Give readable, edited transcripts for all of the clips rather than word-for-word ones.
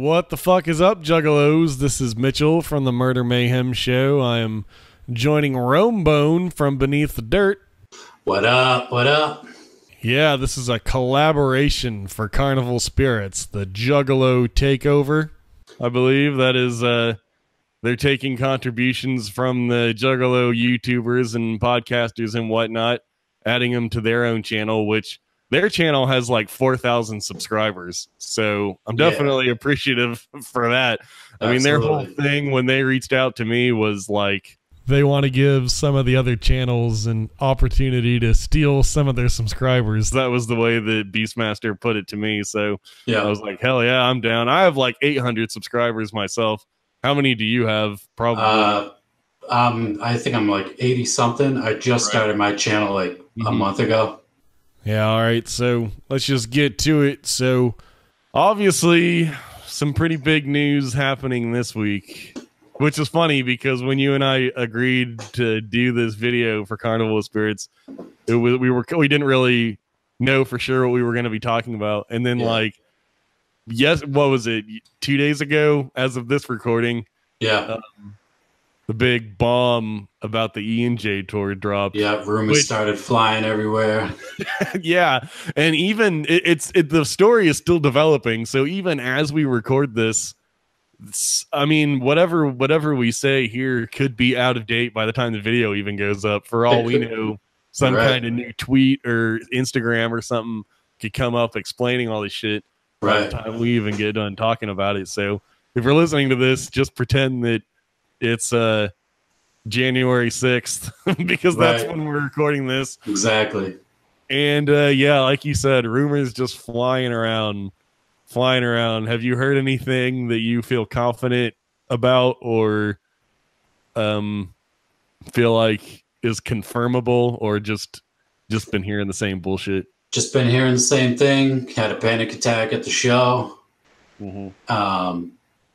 What the fuck is up, Juggalos? This is Mitchell from the Murder Mayhem Show. I am joining Romebone from Beneath the Dirt. What up? What up? Yeah, this is a collaboration for Carnival Spirits, the Juggalo Takeover. I believe that is, they're taking contributions from the Juggalo YouTubers and podcasters and whatnot, adding them to their own channel, which their channel has like 4,000 subscribers. So I'm definitely appreciative for that. I mean, their whole thing when they reached out to me was like, they want to give some of the other channels an opportunity to steal some of their subscribers. That was the way that Beastmaster put it to me. So I was like, hell yeah, I'm down. I have like 800 subscribers myself. How many do you have? Probably. I think I'm like 80 something. I just started my channel like a month ago. Yeah, all right. So let's just get to it. So obviously some pretty big news happening this week, which is funny because when you and I agreed to do this video for Carnival Spirits, we didn't really know for sure what we were going to be talking about. And then like, what was it? 2 days ago, as of this recording, the big bomb about the E&J tour dropped. Yeah, rumors started flying everywhere. Yeah, and even the story is still developing. So even as we record this, I mean, whatever we say here could be out of date by the time the video even goes up. For all we know, some kind of new tweet or Instagram or something could come up explaining all this shit by the time we even get done talking about it. So if you're listening to this, just pretend that it's January 6th because that's when we're recording this. Exactly. And yeah, like you said, rumors just flying around. Have you heard anything that you feel confident about or feel like is confirmable, or just been hearing the same bullshit? Just been hearing the same thing. Had a panic attack at the show.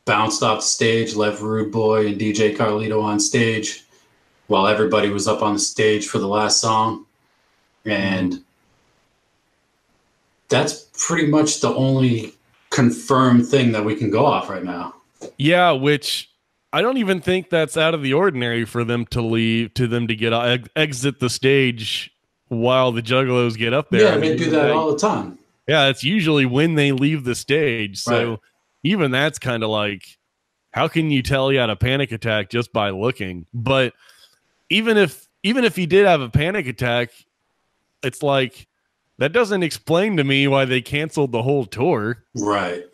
Bounced off the stage, left Rude Boy and DJ Carlito on stage while everybody was up on the stage for the last song. And that's pretty much the only confirmed thing that we can go off right now. Yeah, which I don't even think that's out of the ordinary for them to leave, to get exit the stage while the Juggalos get up there. Yeah, they do that all the time. Yeah, it's usually when they leave the stage. So even that's kind of like, how can you tell he had a panic attack just by looking? But even if he did have a panic attack, it's like, that doesn't explain to me why they canceled the whole tour. Right.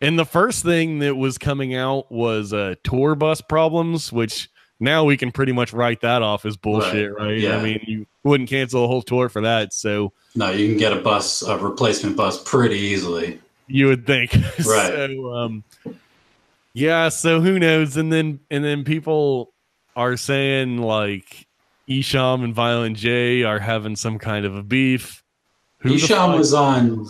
And the first thing that was coming out was tour bus problems, which now we can pretty much write that off as bullshit, right? Yeah. I mean, you wouldn't cancel the whole tour for that. So no, you can get a replacement bus pretty easily. You would think. Right. So, yeah, so who knows? And then people are saying like Isham and Violent J are having some kind of a beef. Isham was on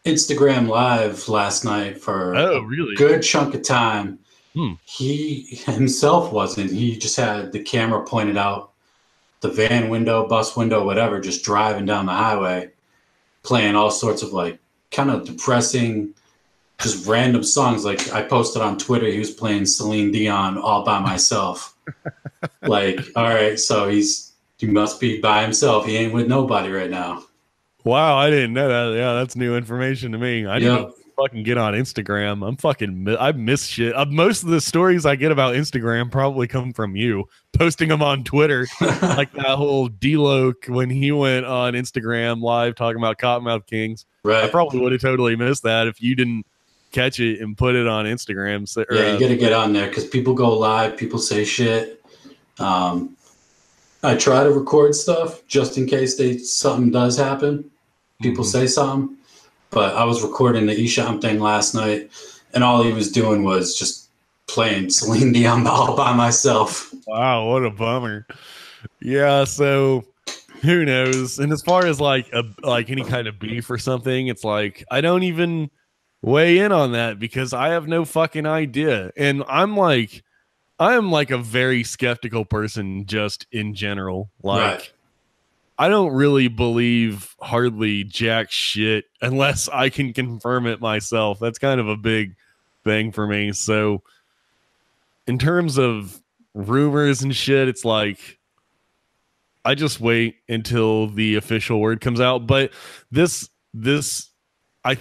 Instagram Live last night for a good chunk of time. He himself wasn't. He just had the camera pointed out the van window, bus window, whatever, just driving down the highway, playing all sorts of like kind of depressing, just random songs. Like I posted on Twitter, he was playing Celine Dion all by myself. Like, all right, so he must be by himself. He ain't with nobody right now. Wow, I didn't know that. Yeah, that's new information to me. I didn't fucking get on Instagram. I miss shit. Most of the stories I get about Instagram probably come from you posting them on Twitter. Like that whole D-Loc when he went on Instagram Live talking about Cottonmouth Kings. Right. I probably would have totally missed that if you didn't catch it and put it on Instagram. So, yeah, you got to get on there because people go live, people say shit. I try to record stuff just in case something does happen. People say something. But I was recording the Isham thing last night, and all he was doing was just playing Celine Dion all by myself. Wow, what a bummer. Yeah, so who knows? And as far as like any kind of beef or something, it's like I don't even weigh in on that because I have no fucking idea. And I am like a very skeptical person just in general. Like I don't really believe hardly jack shit unless I can confirm it myself. That's kind of a big thing for me. So in terms of rumors and shit, it's like I just wait until the official word comes out. But this I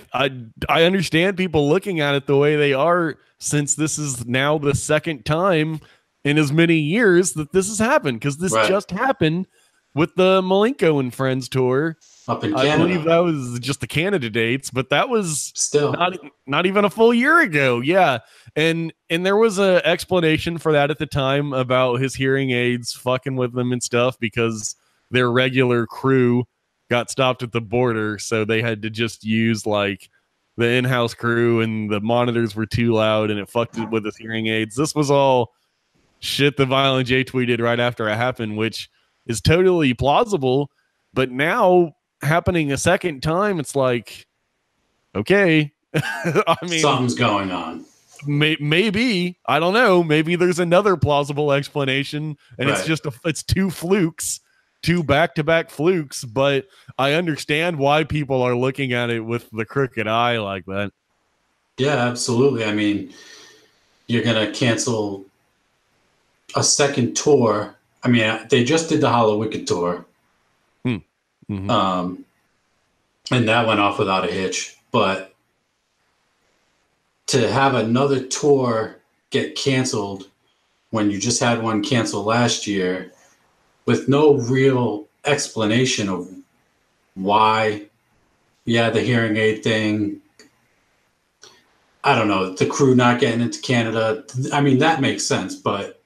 understand people looking at it the way they are, since this is now the second time in as many years that this has happened, because this just happened with the Malenko and Friends tour up in Canada. I believe that was just the Canada dates, but that was still not even a full year ago. Yeah. And there was a explanation for that at the time about his hearing aids fucking with them and stuff, because their regular crew got stopped at the border, so they had to just use like the in-house crew, and the monitors were too loud and it fucked it with his hearing aids. This was all shit that Violent J tweeted right after it happened, which is totally plausible. But now happening a second time, it's like, okay. I mean, something's going on. Maybe, I don't know, maybe there's another plausible explanation, and it's just it's two flukes, two back-to-back flukes. But I understand why people are looking at it with the crooked eye like that. Yeah, absolutely. I mean, you're gonna cancel a second tour. I mean, they just did the Hollow Wicked tour. Mm-hmm. And that went off without a hitch. But to have another tour get canceled when you just had one canceled last year with no real explanation of why, the hearing aid thing, I don't know, the crew not getting into Canada, I mean, that makes sense. But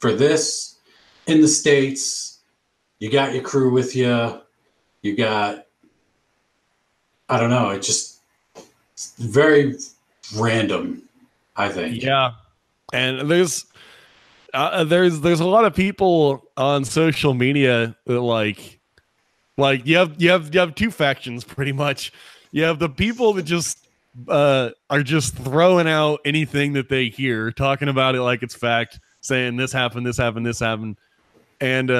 for this, in the States, you got your crew with you, you got, I don't know, it's very random, I think. Yeah. And there's a lot of people on social media that like you have two factions pretty much. You have the people that just are just throwing out anything that they hear, talking about it like it's fact, saying this happened. And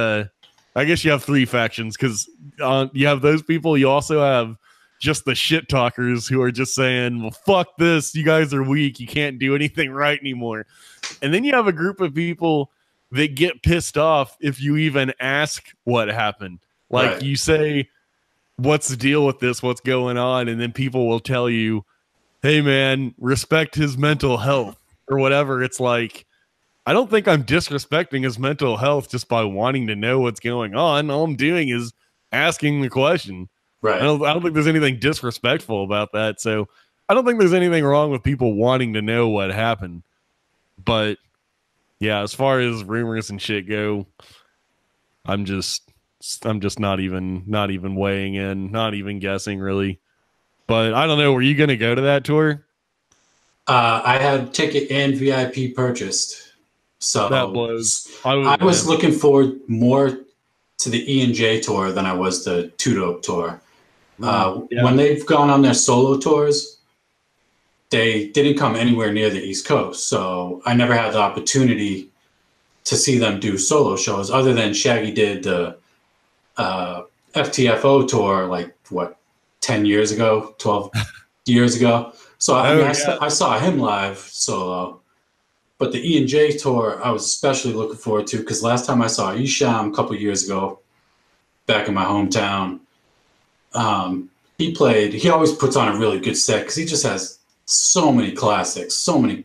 I guess you have three factions, because you have those people. You also have just the shit talkers who are just saying, well, fuck this, you guys are weak, you can't do anything right anymore. And then you have a group of people that get pissed off if you even ask what happened. Like you say, what's the deal with this? What's going on? And then people will tell you, hey man, respect his mental health or whatever. It's like, I don't think I'm disrespecting his mental health just by wanting to know what's going on. All I'm doing is asking the question. Right. I don't think there's anything disrespectful about that. So I don't think there's anything wrong with people wanting to know what happened. But yeah, as far as rumors and shit go, I'm just not even weighing in, not even guessing really. But I don't know. Were you going to go to that tour? I had ticket and VIP purchased. So that blows. I was looking forward more to the E&J tour than I was the Two Dope tour. When they've gone on their solo tours, they didn't come anywhere near the East Coast. So I never had the opportunity to see them do solo shows, other than Shaggy did the FTFO tour, like, 10 years ago, 12 years ago. So I saw him live solo. But the E&J tour, I was especially looking forward to, because last time I saw Isham a couple years ago, back in my hometown, he always puts on a really good set, because he just has so many classics, so many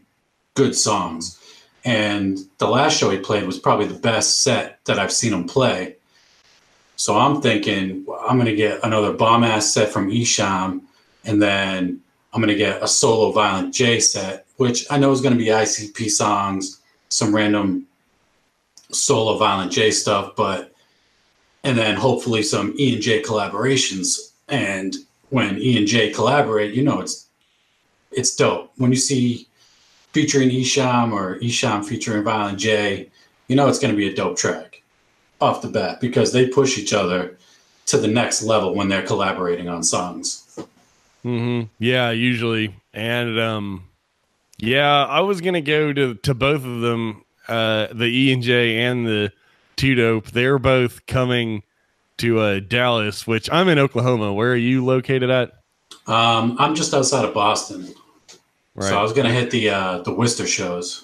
good songs. And the last show he played was probably the best set that I've seen him play. So I'm thinking, I'm going to get another bomb-ass set from Isham, and then I'm going to get a solo Violent J set, which I know is going to be ICP songs, some random solo Violent J stuff, and then hopefully some E&J collaborations. And when E&J collaborate, it's dope. When you see featuring Isham or Isham featuring Violent J, it's going to be a dope track off the bat, because they push each other to the next level when they're collaborating on songs. Mm-hmm. Yeah, usually. And I was gonna go to both of them, the E&J and the Two Dope. They're both coming to Dallas, which I'm in Oklahoma. Where are you located at? I'm just outside of Boston. Right. So I was gonna hit the Worcester shows.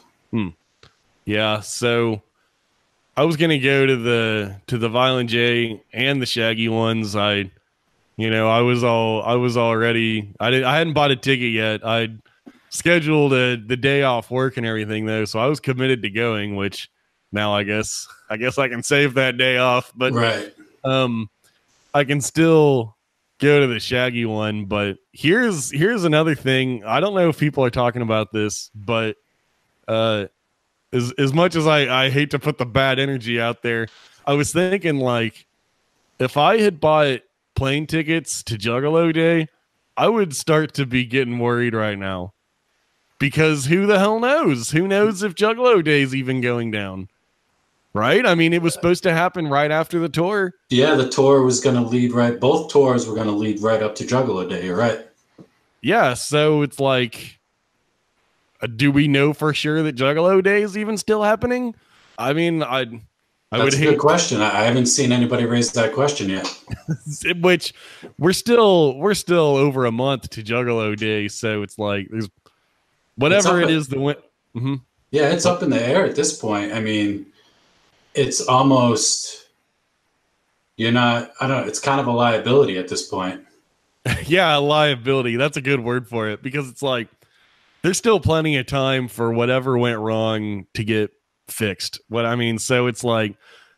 Yeah, so I was gonna go to the Violent J and the Shaggy ones. I was already. I hadn't bought a ticket yet. I'd scheduled the day off work and everything though, so I was committed to going. Which now I guess I can save that day off, but right. I can still go to the Shaggy one. But here's another thing. I don't know if people are talking about this, but as much as I hate to put the bad energy out there, I was thinking, like, if I had bought plane tickets to Juggalo Day, I would start to be getting worried right now. Because who the hell knows? Who knows if Juggalo Day is even going down? Right? I mean, it was supposed to happen right after the tour. Yeah, the tour was going to lead right. Both tours were going to lead right up to Juggalo Day. You're right. Yeah, so it's like, do we know for sure that Juggalo Day is even still happening? I mean, That's a good question. I haven't seen anybody raise that question yet. Which we're still over a month to Juggalo Day, so it's like there's whatever it is. Yeah, it's up in the air at this point. I mean, it's almost it's kind of a liability at this point. Yeah, a liability. That's a good word for it, because it's like there's still plenty of time for whatever went wrong to get fixed. So it's like,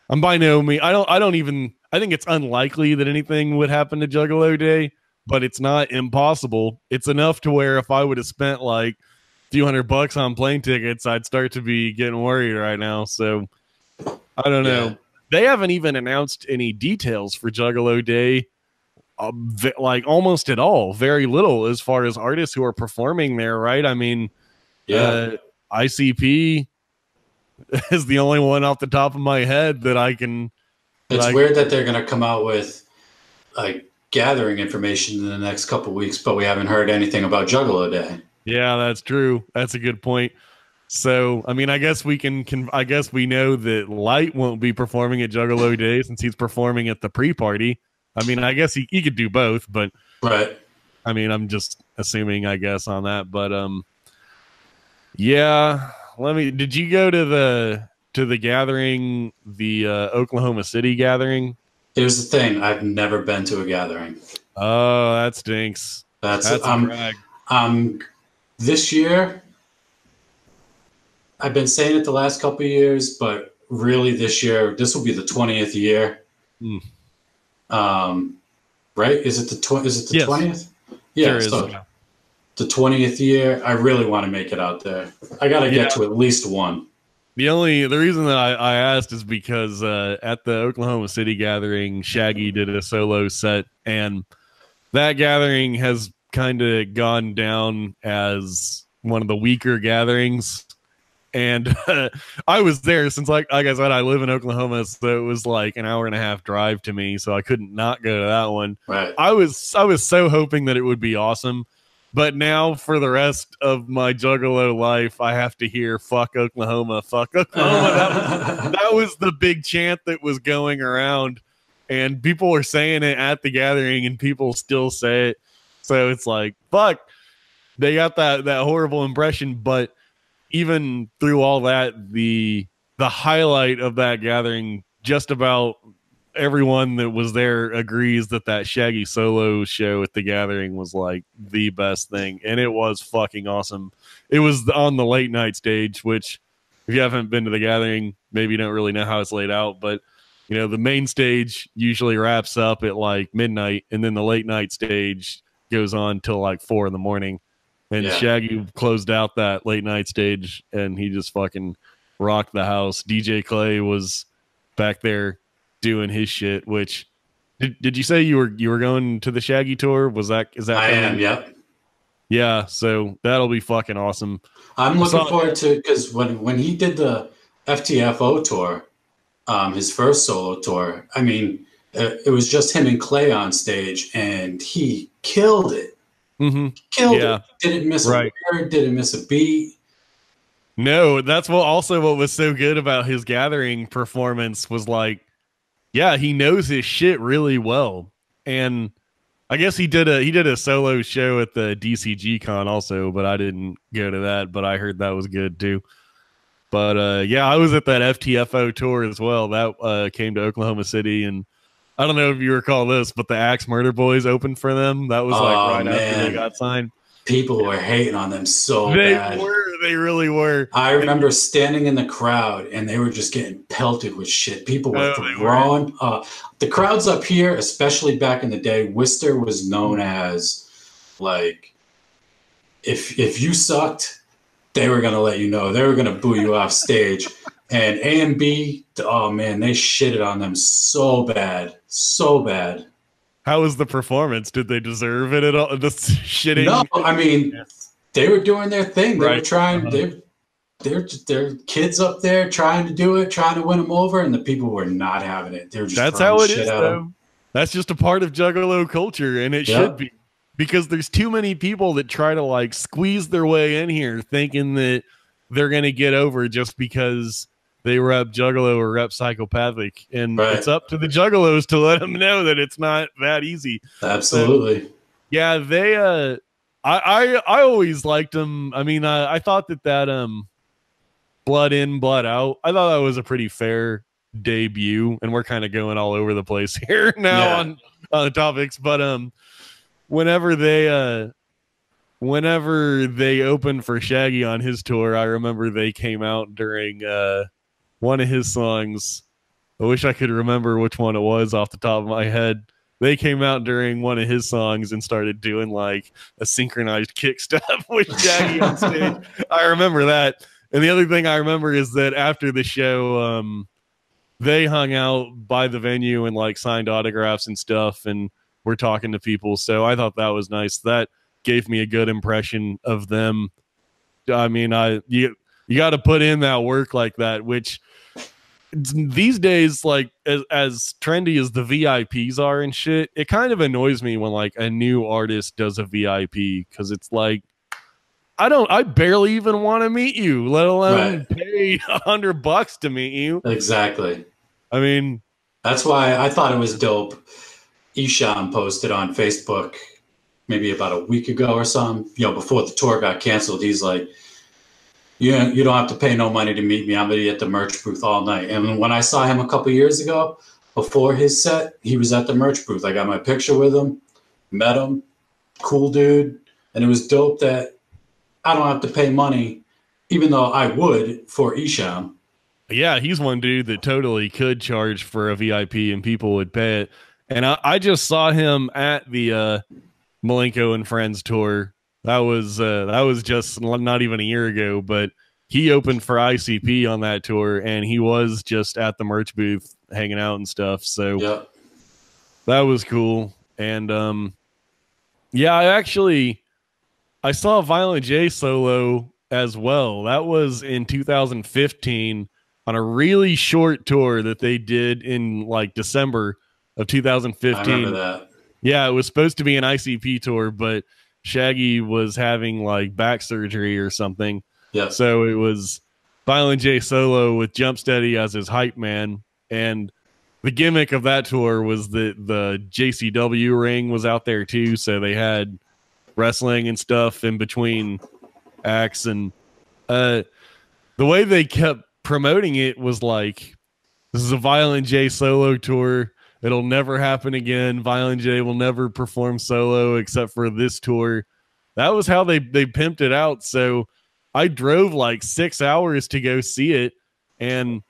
I'm by no means, I think it's unlikely that anything would happen to Juggalo Day, but it's not impossible. It's enough to where if I would have spent like a few $100 on plane tickets, I'd start to be getting worried right now. So I don't know. Yeah. They haven't even announced any details for Juggalo Day, like almost at all. Very little as far as artists who are performing there, right? I mean, ICP is the only one off the top of my head that I can. It's weird that they're going to come out with like gathering information in the next couple of weeks, but we haven't heard anything about Juggalo Day. Yeah, that's true. That's a good point. So, I mean, I guess we I guess we know that Light won't be performing at Juggalo Day since he's performing at the pre-party. I mean, I guess he could do both, but right. I mean, I'm just assuming, I guess, on that. But yeah. Did you go to the gathering, the Oklahoma City gathering? Here's the thing. I've never been to a gathering. Oh, that stinks. That's a drag. This year, I've been saying it the last couple of years, but really this year, this will be the 20th year. Right? Is it the 20th? Yeah. So the 20th year, I really want to make it out there. I got to get to at least one. The reason that I asked is because at the Oklahoma City gathering, Shaggy did a solo set, and that gathering has kind of gone down as one of the weaker gatherings. And I was there since, like I said, I live in Oklahoma, so it was like an hour and a half drive to me, so I couldn't not go to that one. Right. I was so hoping that it would be awesome. But now for the rest of my Juggalo life, I have to hear "fuck Oklahoma, fuck Oklahoma." That was the big chant that was going around, and people were saying it at the gathering, and people still say it. So it's like, fuck. They got that horrible impression. But even through all that, the highlight of that gathering, just about everyone that was there agrees that Shaggy solo show at the gathering was like the best thing, and it was fucking awesome. It was on the late night stage, which if you haven't been to the gathering, maybe you don't really know how it's laid out, but the main stage usually wraps up at like midnight, and then the late night stage goes on till like 4 a.m. And Shaggy closed out that late night stage, and he just fucking rocked the house. DJ Clay was back there doing his shit. Which did you say you were going to the Shaggy tour? Is that I am? Yep. Yeah, so that'll be fucking awesome. I'm looking forward to, because when he did the FTFO tour, his first solo tour, I mean, it was just him and Clay on stage, and he killed it. Killed it. Didn't miss a word, didn't miss a beat. No, that's what was so good about his gathering performance was like, yeah, he knows his shit really well. And I guess he did a solo show at the DCG Con also, but I didn't go to that. But I heard that was good too. But yeah, I was at that FTFO tour as well. That came to Oklahoma City, and I don't know if you recall this, but the Axe Murder Boys opened for them. That was like right after they got signed. People were hating on them so bad. They really were. I remember standing in the crowd, and they were just getting pelted with shit. People were throwing. The crowds up here, especially back in the day, Worcester was known as, like, if you sucked, they were going to let you know. They were going to boo you off stage. And A and B, oh, man, they shitted on them so bad. So bad. How was the performance? Did they deserve it at all? Just shitting? No, I mean, they were doing their thing. They were trying. They're kids up there trying to do it, trying to win them over, and the people were not having it. They were just that's how it is, though. That's just a part of Juggalo culture, and it should be, because there's too many people that try to like squeeze their way in here, thinking that they're gonna get over just because they rep Juggalo or rep Psychopathic, and it's up to the Juggalos to let them know that it's not that easy. Absolutely. So, yeah, they. I always liked them. I mean, I thought that Blood In, Blood Out. I thought that was a pretty fair debut, and we're kind of going all over the place here now on the topics. But whenever they opened for Shaggy on his tour, I remember they came out during one of his songs. I wish I could remember which one it was off the top of my head. They came out during one of his songs and started doing like a synchronized kick step with Shaggy on stage. I remember that. And the other thing I remember is that after the show, they hung out by the venue and like signed autographs and stuff, and were talking to people. So I thought that was nice. That gave me a good impression of them. I mean, you got to put in that work like that, which these days, like as trendy as the VIPs are and shit, it kind of annoys me when like a new artist does a VIP, because it's like, I barely even want to meet you, let alone pay $100 to meet you. Exactly. I mean, that's why I thought it was dope. Isham posted on Facebook maybe about a week ago or something, before the tour got canceled. He's like, "Yeah, you don't have to pay no money to meet me. I'm going to be at the merch booth all night." And when I saw him a couple years ago, before his set, he was at the merch booth. I got my picture with him, met him, cool dude. And it was dope that I don't have to pay money, even though I would, for Isham. Yeah, he's one dude that totally could charge for a VIP and people would pay it. And I just saw him at the Malenko and Friends tour. That was just not even a year ago, but he opened for ICP on that tour, and he was just at the merch booth hanging out and stuff. So that was cool. And yeah, I saw Violent J solo as well. That was in 2015 on a really short tour that they did in like December of 2015. I remember that. Yeah, it was supposed to be an ICP tour, but Shaggy was having like back surgery or something. Yeah. So it was Violent J solo with Jump Steady as his hype man. And the gimmick of that tour was that the JCW ring was out there too. So they had wrestling and stuff in between acts. And the way they kept promoting it was like, this is a Violent J solo tour. It'll never happen again. Violent J will never perform solo except for this tour. That was how they pimped it out. So I drove like 6 hours to go see it, and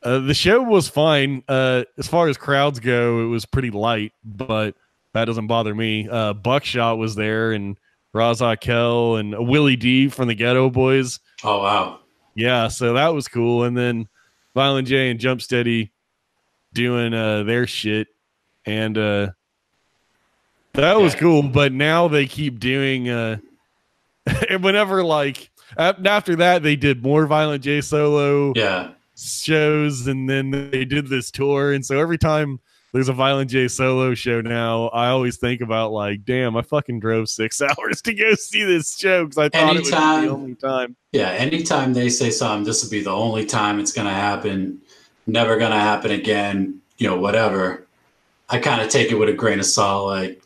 the show was fine. As far as crowds go, it was pretty light, but that doesn't bother me. Buckshot was there, and Razakel and Willie D from the Ghetto Boys. Oh, wow. Yeah, so that was cool. And then Violent J and Jump Steady doing their shit, and that was cool. But now they keep doing and whenever like after that they did more Violent J solo shows, and then they did this tour. And so every time there's a Violent J solo show now, I always think about like, damn, I fucking drove 6 hours to go see this show because I thought it was the only time. Yeah, anytime they say something, this will be the only time it's gonna happen, never gonna happen again, whatever, I kind of take it with a grain of salt. Like,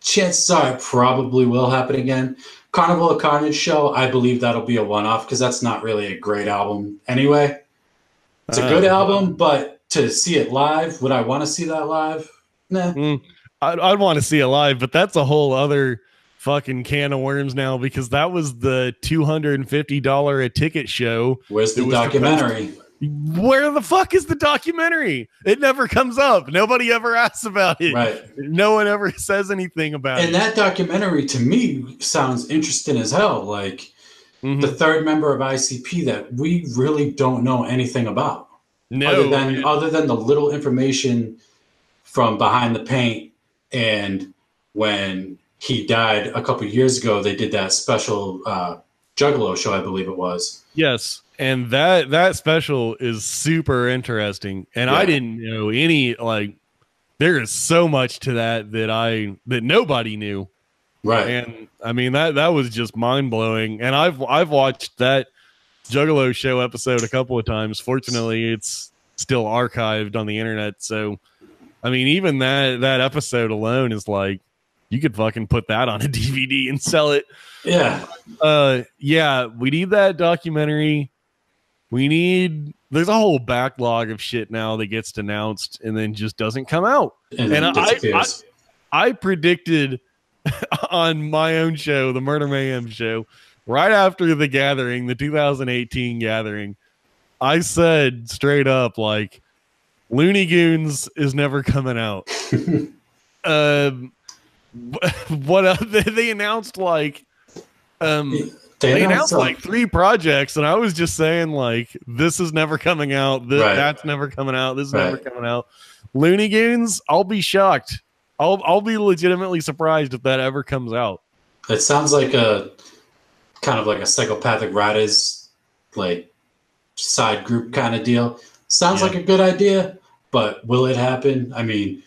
chances are it probably will happen again. Carnival of Carnage show, I believe that'll be a one-off because that's not really a great album anyway. It's a good album, but to see it live, would I want to see that live? Nah. I'd want to see it live, but that's a whole other fucking can of worms now because that was the $250 a ticket show. Where's the documentary? Where the fuck is the documentary? It never comes up. Nobody ever asks about it. Right. No one ever says anything about it. And that documentary to me sounds interesting as hell. Like the third member of ICP that we really don't know anything about. No. Other than the little information from behind the paint, and when he died a couple of years ago, they did that special Juggalo show, I believe it was. Yes. And that special is super interesting. And I didn't know any, like, there is so much to that nobody knew. Right. And I mean, that was just mind blowing. And I've watched that Juggalo show episode a couple of times. Fortunately, it's still archived on the internet. So, I mean, even that episode alone is like, you could fucking put that on a DVD and sell it. Yeah. Yeah, we need that documentary. There's a whole backlog of shit now that gets announced and then just doesn't come out. And I predicted on my own show, the Murder Mayhem show, right after the gathering, the 2018 gathering, I said straight up, like, Looney Goons is never coming out. What they announced, like, they announced like 3 projects, and I was just saying, like, this is never coming out. That's never coming out. This is never coming out. Looney Goons, I'll be shocked. I'll be legitimately surprised if that ever comes out. It sounds like a kind of like a Psychopathic Riders, like, side group kind of deal. Sounds like a good idea, but will it happen? I mean,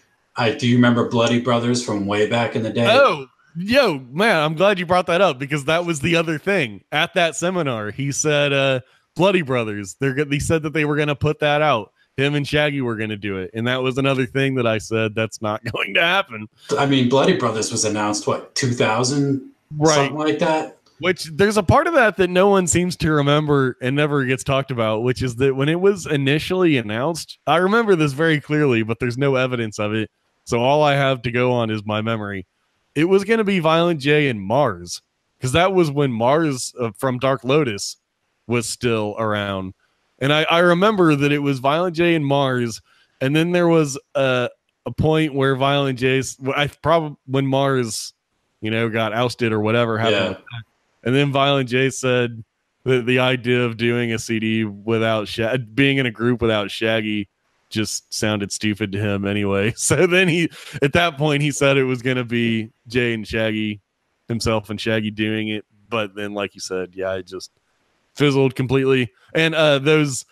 do you remember Bloody Brothers from way back in the day? Oh, yo, man, I'm glad you brought that up because that was the other thing. At that seminar, he said Bloody Brothers, he said that they were going to put that out. Him and Shaggy were going to do it. And that was another thing that I said that's not going to happen. I mean, Bloody Brothers was announced, what, 2000? Right. Something like that? Which there's a part of that no one seems to remember and never gets talked about, which is that when it was initially announced, I remember this very clearly, but there's no evidence of it. So all I have to go on is my memory. It was going to be Violent J and Mars, because that was when Mars from Dark Lotus was still around. And I remember that it was Violent J and Mars, and then there was a point where Violent J's, when Mars, got ousted or whatever happened. Yeah. And then Violent J said that the idea of doing a CD without being in a group without Shaggy just sounded stupid to him anyway. So then at that point, he said it was going to be Jay and Shaggy, himself and Shaggy doing it. But then, like you said, it just fizzled completely. And those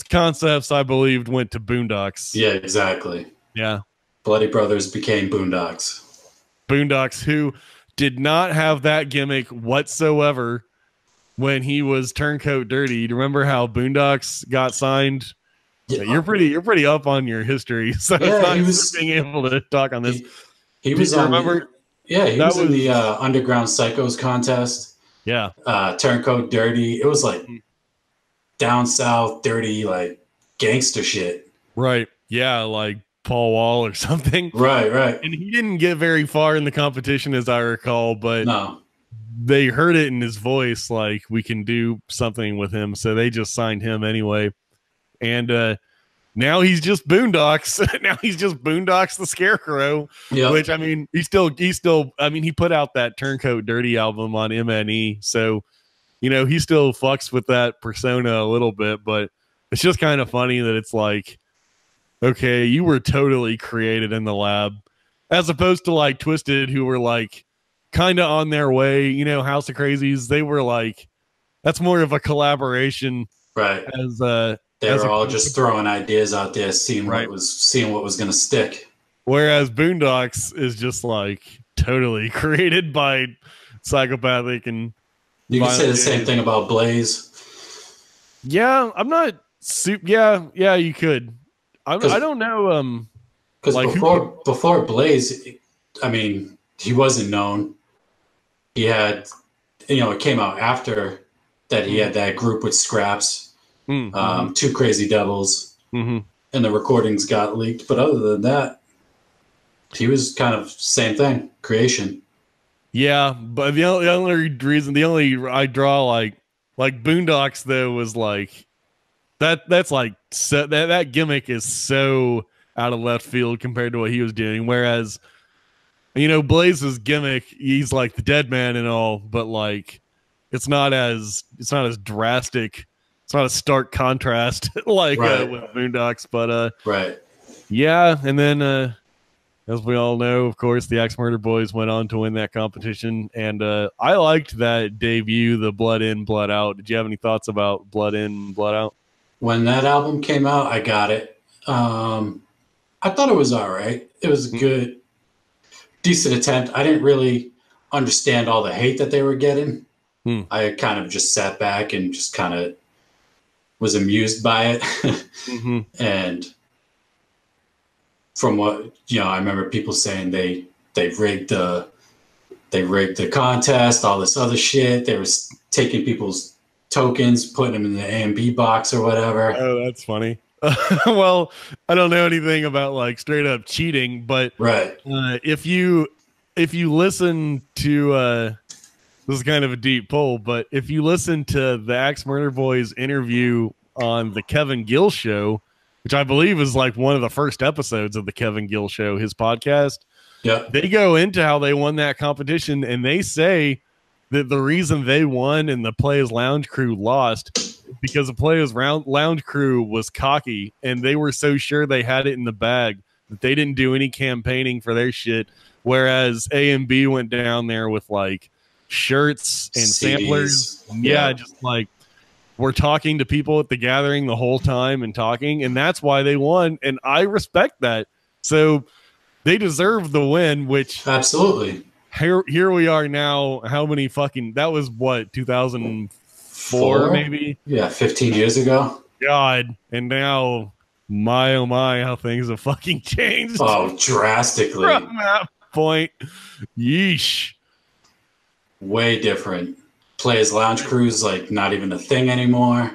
concepts, I believed, went to Boondocks. Yeah, exactly. Yeah. Bloody Brothers became Boondocks. Boondocks, who did not have that gimmick whatsoever when he was Turncoat Dirty. Do you remember how Boondocks got signed? Yeah. You're pretty up on your history, so it's not being able to talk on this. He was on. Remember? He was in the Underground Psychos contest. Yeah, Turncoat Dirty. It was like down south, dirty, like gangster shit. Right. Yeah, like Paul Wall or something. Right. And he didn't get very far in the competition, as I recall, but they heard it in his voice, like, we can do something with him, so they just signed him anyway. And now he's just Boondocks. Now he's just Boondocks the Scarecrow. Yep. Which, I mean, he put out that Turncoat Dirty album on MNE, so he still fucks with that persona a little bit, but it's just kind of funny that it's like, okay, you were totally created in the lab, as opposed to like Twisted, who were like kind of on their way. House of Crazies, they were like, that's more of a collaboration, right? They were all just throwing ideas out there, seeing what was going to stick. Whereas Boondocks is just like totally created by Psychopathic and. You can say the same thing about Blaze. Yeah, I'm not. Yeah, you could. I don't know. Because before Blaze, I mean, he wasn't known. He had, it came out after that he had that group with Scraps, Two Crazy Devils, and the recordings got leaked. But other than that, he was kind of same thing, creation. Yeah, but the only reason, I draw like Boondocks though was like that's like that gimmick is so out of left field compared to what he was doing. Whereas, Blaze's gimmick, he's like the dead man and all, but like it's not as drastic. It's not a stark contrast like with Boondocks, but right. Yeah, and then as we all know, of course, the Axe Murder Boys went on to win that competition, and I liked that debut, the Blood In, Blood Out. Did you have any thoughts about Blood In, Blood Out? When that album came out, I got it. I thought it was all right. It was a good, decent attempt. I didn't really understand all the hate that they were getting. I kind of just sat back and just kind of was amused by it. And from what I remember people saying they rigged the contest, all this other shit. They were taking people's tokens, putting them in the A and B box or whatever. Oh, that's funny. Well, I don't know anything about like straight up cheating, but if you listen to this is kind of a deep pull, but if you listen to the Axe Murder Boys interview on the Kevin Gill Show, which I believe is like one of the first episodes of the Kevin Gill Show, his podcast. Yeah. They go into how they won that competition, and they say that the reason they won and the Players Lounge crew lost is because the Players Lounge crew was cocky, and they were so sure they had it in the bag that they didn't do any campaigning for their shit, whereas A and B went down there with like shirts and CDs. Samplers. Yeah, just like we're talking to people at the gathering the whole time and talking, and that's why they won, and I respect that. So they deserve the win, which absolutely. Here we are now. How many fucking, that was what, 2004 maybe? Yeah, 15 years ago. God, and now my oh my, how things have fucking changed. Oh, drastically. From that point. Yeesh. Way different. Players Lounge Crew's like not even a thing anymore.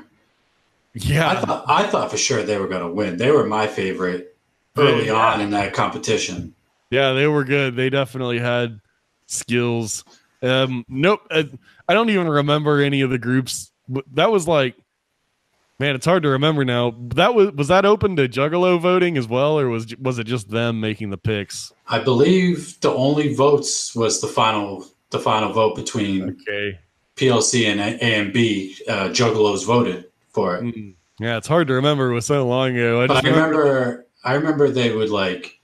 Yeah. I thought for sure they were going to win. They were my favorite early on in that competition. Yeah, they were good. They definitely had skills. Nope. I don't even remember any of the groups. That was like, man, it's hard to remember now. That was that open to Juggalo voting as well, or was it just them making the picks? I believe the only votes was the final vote between PLC and A and B. Juggalos voted for it. Yeah, it's hard to remember. It was so long ago. I remember they would like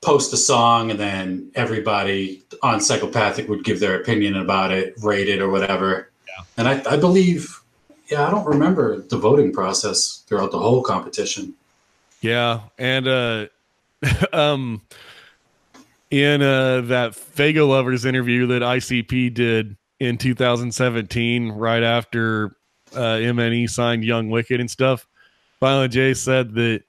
post a song, and then everybody on Psychopathic would give their opinion about it, rate it or whatever. Yeah. And I believe, I don't remember the voting process throughout the whole competition. Yeah, and in that Fago Lovers interview that ICP did in 2017, right after MNE signed Young Wicked and stuff, Violent J said that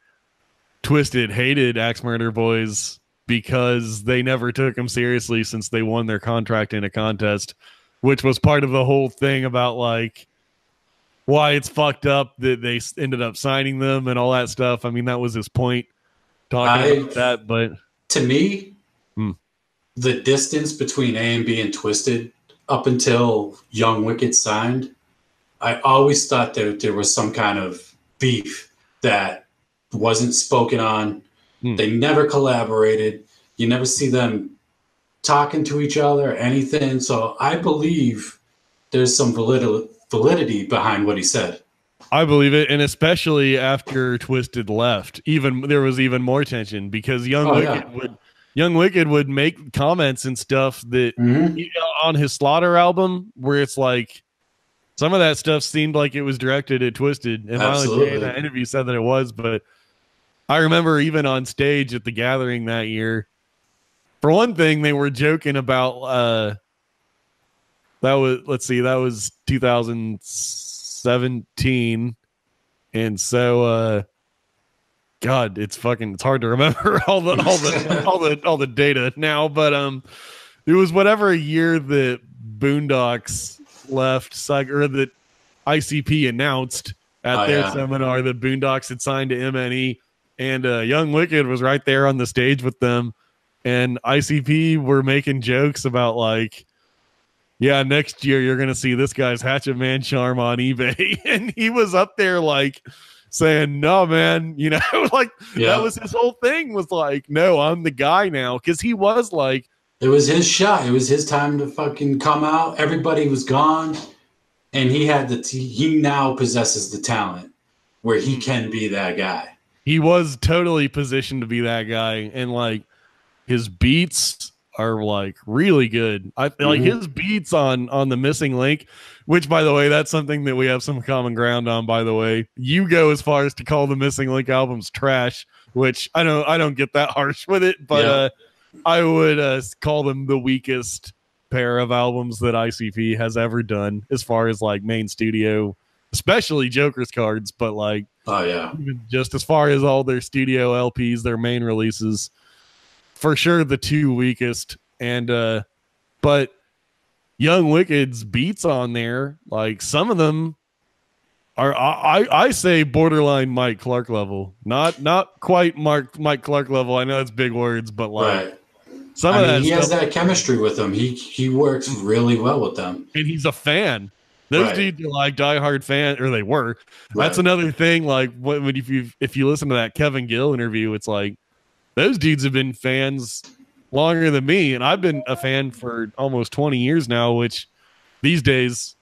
Twisted hated Axe Murder Boys because they never took them seriously since they won their contract in a contest, which was part of the whole thing about like why it's fucked up that they ended up signing them and all that stuff. I mean, that was his point talking about that. But to me, the distance between A and B and Twisted up until Young Wicked signed, I always thought that there was some kind of beef that wasn't spoken on. They never collaborated. You never see them talking to each other or anything. So I believe there's some validity behind what he said. I believe it, and especially after Twisted left, there was even more tension because Young Wicked would make comments and stuff that on his Slaughter album where it's like some of that stuff seemed like it was directed at Twisted, and Violent J in that interview said that it was. But I remember even on stage at the gathering that year, for one thing, they were joking about that was 2017, and so God, it's hard to remember all the data now, but it was whatever year that Boondocks left, or that ICP announced at their seminar that Boondocks had signed to MNE, and Young Wicked was right there on the stage with them, and ICP were making jokes about like, yeah, next year you're gonna see this guy's Hatchet Man charm on eBay, and he was up there like saying, no, man, you know, like that was his whole thing, was like, no, I'm the guy now, because he was like, it was his shot, it was his time to fucking come out. Everybody was gone, and he had he now possesses the talent where he can be that guy. He was totally positioned to be that guy, and like his beats are like really good. I like his beats on the Missing Link, which, by the way, that's something that we have some common ground on. By the way, you go as far as to call the Missing Link albums trash, which I don't get that harsh with it, but I would call them the weakest pair of albums that ICP has ever done as far as like main studio, especially Joker's Cards, but like even just as far as all their studio LPs, their main releases, for sure the two weakest. And but Young Wicked's beats on there, like some of them are I say borderline Mike Clark level, not quite Mike Clark level. I know it's big words, but like some of that he has that chemistry with them. He works really well with them, and he's a fan. Those dudes are like diehard fans, or they were. That's another thing. Like if you listen to that Kevin Gill interview, it's like those dudes have been fans longer than me, and I've been a fan for almost 20 years now. Which these days,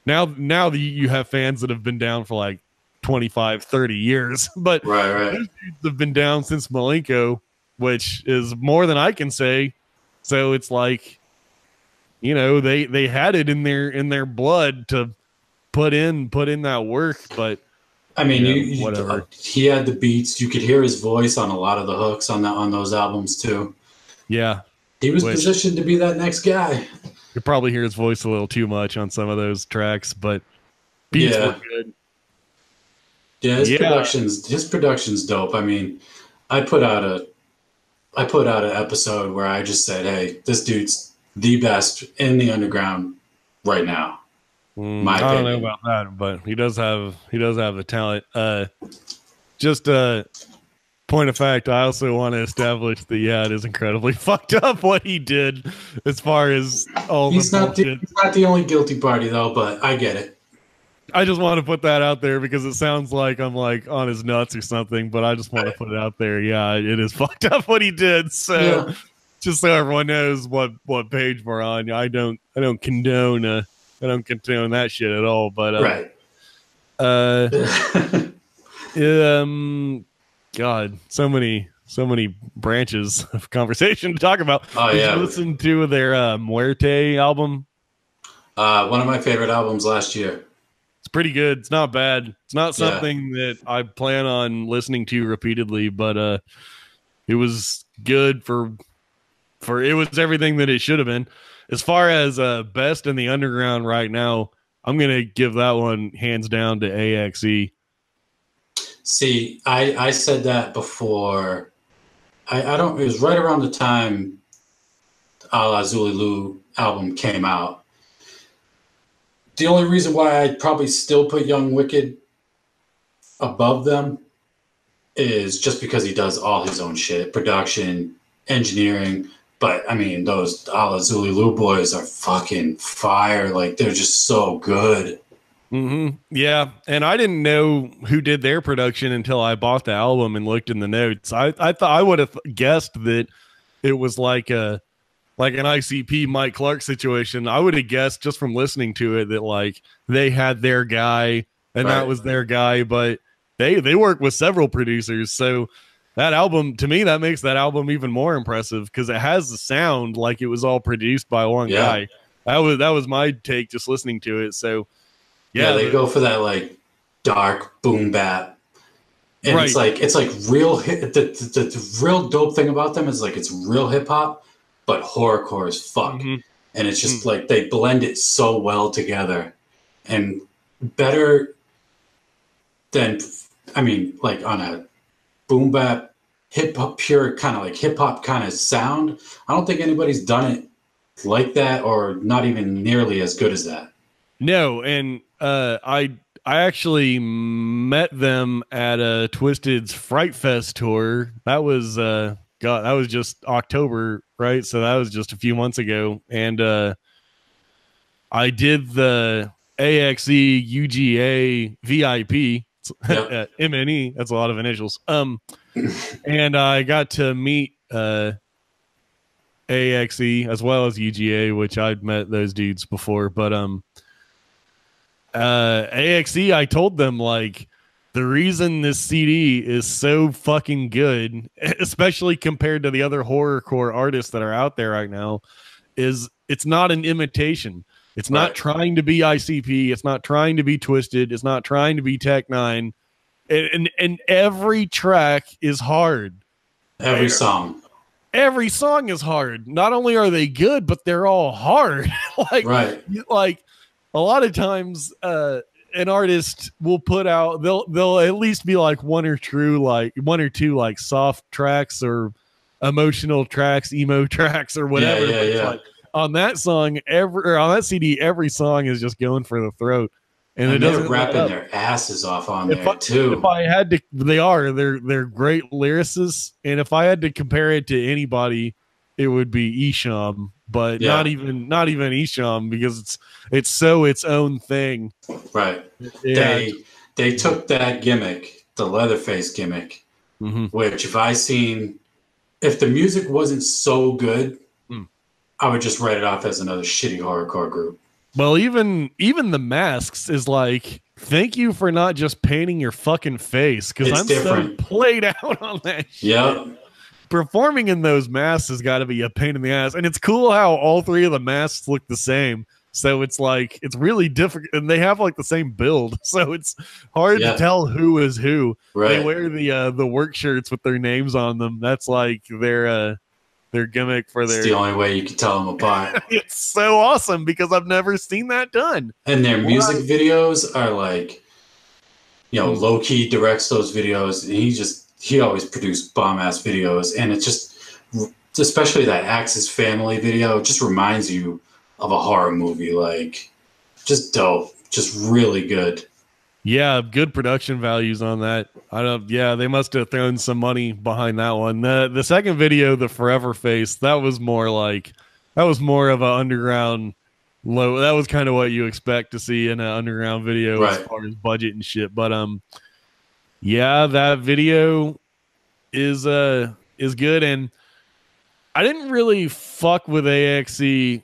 now you have fans that have been down for like 25, 30 years, but those dudes have been down since Malenko, which is more than I can say. So it's like, you know, they had it in their blood to put in that work. But I mean, whatever. He had the beats. You could hear his voice on a lot of the hooks on those albums too. Yeah, he was positioned to be that next guy. You probably hear his voice a little too much on some of those tracks, but beats were good. Yeah, his production's dope. I mean, I put out an episode where I just said, hey, this dude's the best in the underground right now. I don't know about that, but he does have the talent. Just a point of fact, I also want to establish that it is incredibly fucked up what he did as far as all he's not the only guilty party though, but I get it. I just want to put that out there because it sounds like I'm like on his nuts or something, but I just want to put it out there. Yeah, it is fucked up what he did. So just so everyone knows what page we're on. I don't condone that shit at all. But God, so many branches of conversation to talk about. Did you listen to their Muerte album? One of my favorite albums last year. It's pretty good. It's not bad. It's not something that I plan on listening to repeatedly, but it was good for it was everything that it should have been. As far as best in the underground right now, I'm gonna give that one hands down to AXE. See, I said that before. I don't. It was right around the time A La Zulu album came out. The only reason why I'd probably still put Young Wicked above them is just because he does all his own shit, production, engineering. But I mean, those A La Zulu boys are fucking fire. Like, they're just so good. Yeah, and I didn't know who did their production until I bought the album and looked in the notes. I thought I would have guessed that it was like an ICP Mike Clark situation. I would have guessed just from listening to it that like they had their guy and that was their guy, but they work with several producers. So that album, to me, that makes that album even more impressive because it has the sound like it was all produced by one guy. That was my take just listening to it. So yeah, they go for that like dark boom bap, and it's like real. The real dope thing about them is like it's real hip hop, but horrorcore as fuck, and it's just like they blend it so well together, and better than like on a boom bap, hip hop, pure kind of like hip hop kind of sound. I don't think anybody's done it like that, or not even nearly as good as that. No, and I actually met them at a Twisted's Fright Fest tour. That was that was just October, right? So that was just a few months ago, and I did the AXE UGA VIP. Yep. MNE, that's a lot of initials. And I got to meet AXE as well as UGA, which I'd met those dudes before. But AXE, I told them, like, the reason this CD is so fucking good, especially compared to the other horrorcore artists that are out there right now, is it's not an imitation. It's not trying to be ICP. It's not trying to be Twisted. It's not trying to be Tech Nine. And every track is hard. Every song is hard. Not only are they good, but they're all hard. like a lot of times, an artist will put out, they'll at least be like one or two like soft tracks or emotional tracks, emo tracks or whatever. Yeah. Like, on that song, on that CD, every song is just going for the throat. And they're rapping their asses off on there too. If I had to, they're great lyricists, and if I had to compare it to anybody, it would be Isham, but not even Isham, because it's so its own thing. Right. Yeah. They took that gimmick, the Leatherface gimmick, which if the music wasn't so good, I would just write it off as another shitty horrorcore group. Well, even the masks is like, thank you for not just painting your fucking face, because I'm different. So played out on that shit. Yep. Performing in those masks has got to be a pain in the ass. And it's cool how all three of the masks look the same. So it's like, it's really different. And they have like the same build. So it's hard to tell who is who. Right. They wear the work shirts with their names on them. That's like their gimmick for their. It's the only way you can tell them apart. It's so awesome because I've never seen that done. And their music videos are like, Low Key directs those videos, and he always produced bomb ass videos, and it's just, especially that Axis Family video, just reminds you of a horror movie. Like, just dope, just really good. Yeah, good production values on that. They must have thrown some money behind that one. The second video, the Forever Face, that was more of an underground low. That was kind of what you expect to see in an underground video as far as budget and shit. But that video is good, and I didn't really fuck with AXE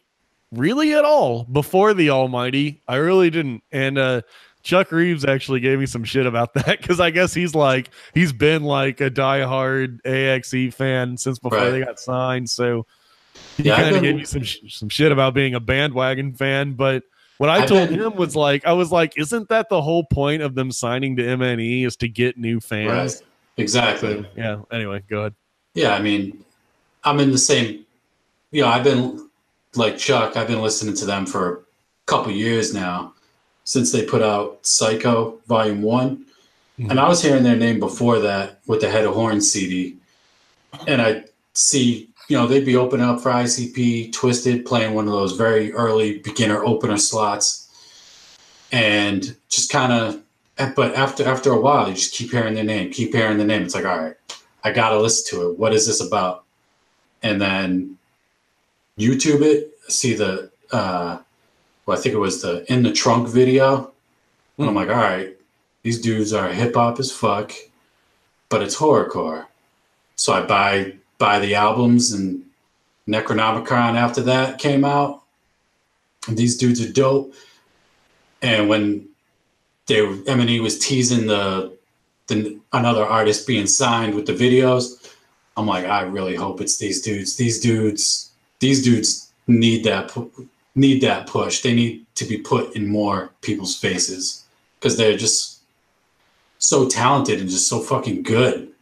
really at all before the Almighty. I really didn't, and Chuck Reeves actually gave me some shit about that, because I guess he's been like a diehard AXE fan since before they got signed. So he kind of gave me some shit about being a bandwagon fan. But what I told him was like, I was like, isn't that the whole point of them signing to MNE, is to get new fans? Right. Exactly. So, yeah. Anyway, go ahead. Yeah, I mean, I'm in the same. I've been like Chuck. I've been listening to them for a couple years now, since they put out Psycho Volume 1. And I was hearing their name before that with the Head of Horns CD. And I see, they'd be opening up for ICP, Twisted, playing one of those very early beginner opener slots. And just kind of, but after a while, you just keep hearing their name. It's like, all right, I got to listen to it. What is this about? And then YouTube it, see the, I think it was the In the Trunk video. And I'm like, all right, these dudes are hip hop as fuck, but it's horrorcore. So I buy the albums, and Necronomicon after that came out. And these dudes are dope. And when MNE was teasing the another artist being signed with the videos, I'm like, I really hope it's these dudes. These dudes need that push. They need to be put in more people's faces, because they're just so talented and just so fucking good.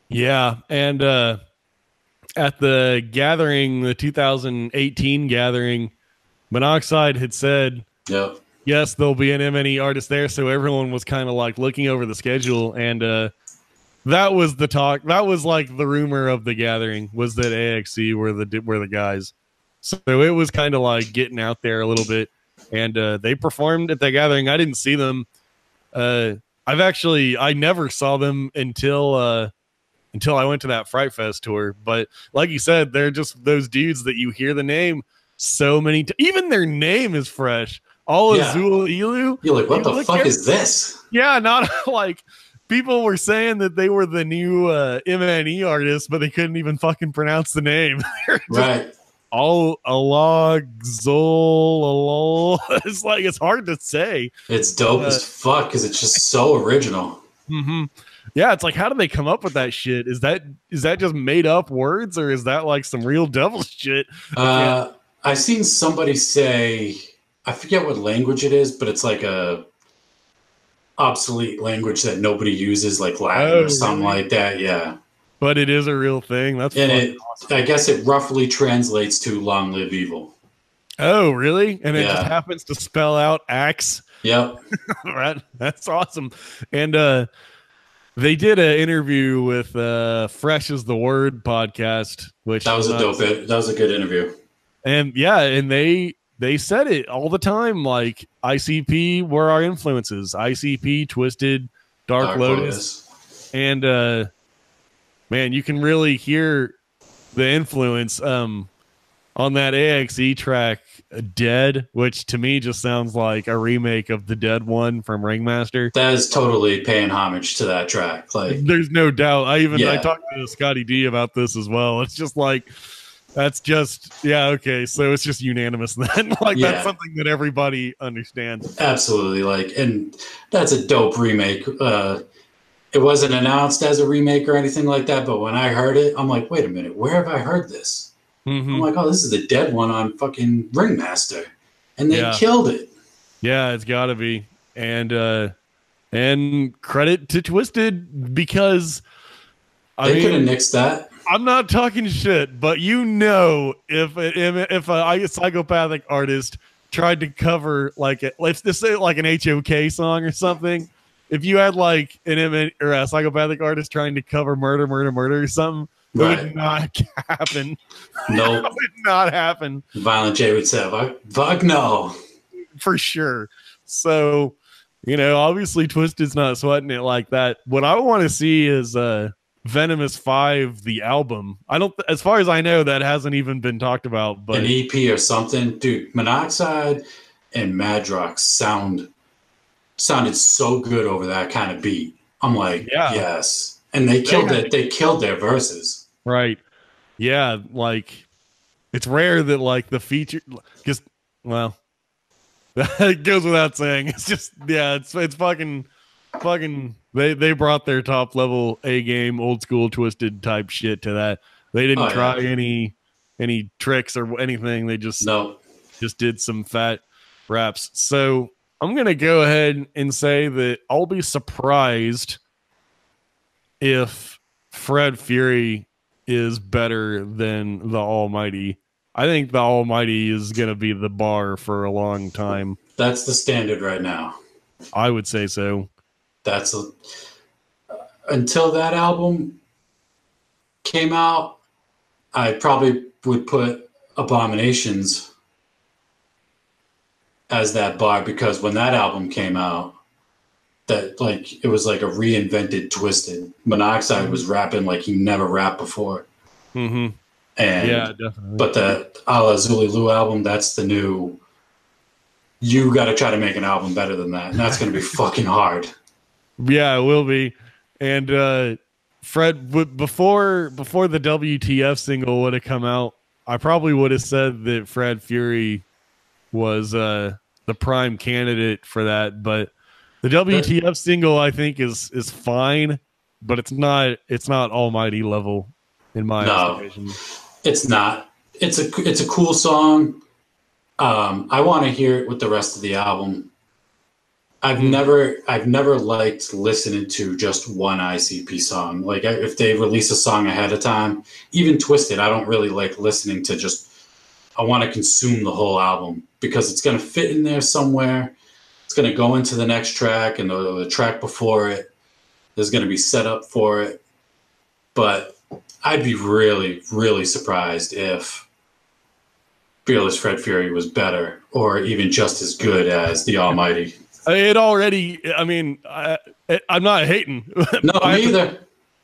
Yeah. And at the gathering, the 2018 gathering, Monoxide had said, yes, there'll be an MNE artist there. So everyone was kind of like looking over the schedule, and That was the talk. That was like the rumor of the gathering, was that AXC were the guys. So it was kind of like getting out there a little bit, and they performed at the gathering. I didn't see them. I never saw them until I went to that Fright Fest tour. But like you said, they're just those dudes that you hear the name so many even their name is fresh. Azul Ilu. You're like, what the fuck is this? Yeah, not like people were saying that they were the new MNE artist, but they couldn't even fucking pronounce the name. Right. It's like, it's hard to say. It's dope as fuck because it's just so original. Mm-hmm. Yeah, it's like, how do they come up with that shit? Is that just made up words, or is that like some real devil shit? I've seen somebody say, I forget what language it is, but it's like a obsolete language that nobody uses, like Latin or something like that. Yeah, but it is a real thing. That's awesome. I guess it roughly translates to "Long Live Evil." Oh, really? And it just happens to spell out axe. Yep. Right. That's awesome. And they did an interview with Fresh is the Word podcast, which that was a good interview. And yeah, and they said it all the time, like ICP were our influences. ICP, Twisted, Dark Lotus. And man, you can really hear the influence on that AXE track, Dead, which to me just sounds like a remake of the Dead one from Ringmaster. That is totally paying homage to that track. Like, there's no doubt. I talked to Scotty D about this as well. It's just like, that's just, okay, so it's just unanimous then. That's something that everybody understands. Absolutely. Like, and that's a dope remake. It wasn't announced as a remake or anything like that, but when I heard it, I'm like, wait a minute, where have I heard this? Mm-hmm. I'm like, oh, this is the Dead one on fucking Ringmaster. And they killed it. Yeah, it's gotta be. And credit to Twisted, because they could have nixed that. I'm not talking shit, but if a psychopathic artist tried to cover let's just say like an HOK song or something, if you had like a psychopathic artist trying to cover murder or something, it would not happen. No, it would not happen. Violent J would say, "Fuck no," for sure. So, obviously, Twisted's not sweating it like that. What I want to see is Venomous 5, the album. As far as I know, that hasn't even been talked about. But an EP or something, dude. Monoxide and Madrox sounded so good over that kind of beat. I'm like, yes, and they killed it. They killed their verses. Right. Yeah, like it's rare that like the feature, because it goes without saying. It's just it's fucking. They brought their top level A game, old school Twisted type shit to that. They didn't try any tricks or anything. They just did some fat raps. So I'm gonna go ahead and say that I'll be surprised if Fred Fury is better than the Almighty. I think the Almighty is gonna be the bar for a long time. That's the standard right now. I would say so. Until that album came out, I probably would put Abominations as that bar, because when that album came out, it was like a reinvented Twisted. Monoxide was rapping like he never rapped before. Mm-hmm. And definitely. But the A La Zulu album, that's the new. You got to try to make an album better than that, and that's going to be fucking hard. Yeah, it will be. And Fred, before the WTF single would have come out, I probably would have said that Fred Fury was the prime candidate for that. But the WTF single, I think, is fine, but it's not Almighty level in my estimation. It's not. It's a cool song. I want to hear it with the rest of the album. I've never liked listening to just one ICP song. Like, if they release a song ahead of time, even Twisted, I don't really like listening to just. I want to consume the whole album, because it's going to fit in there somewhere. It's going to go into the next track and the track before it. is going to be set up for it. But I'd be really, really surprised if Fearless Fred Fury was better or even just as good as the Almighty. It already, I mean, I'm not hating. No, me either.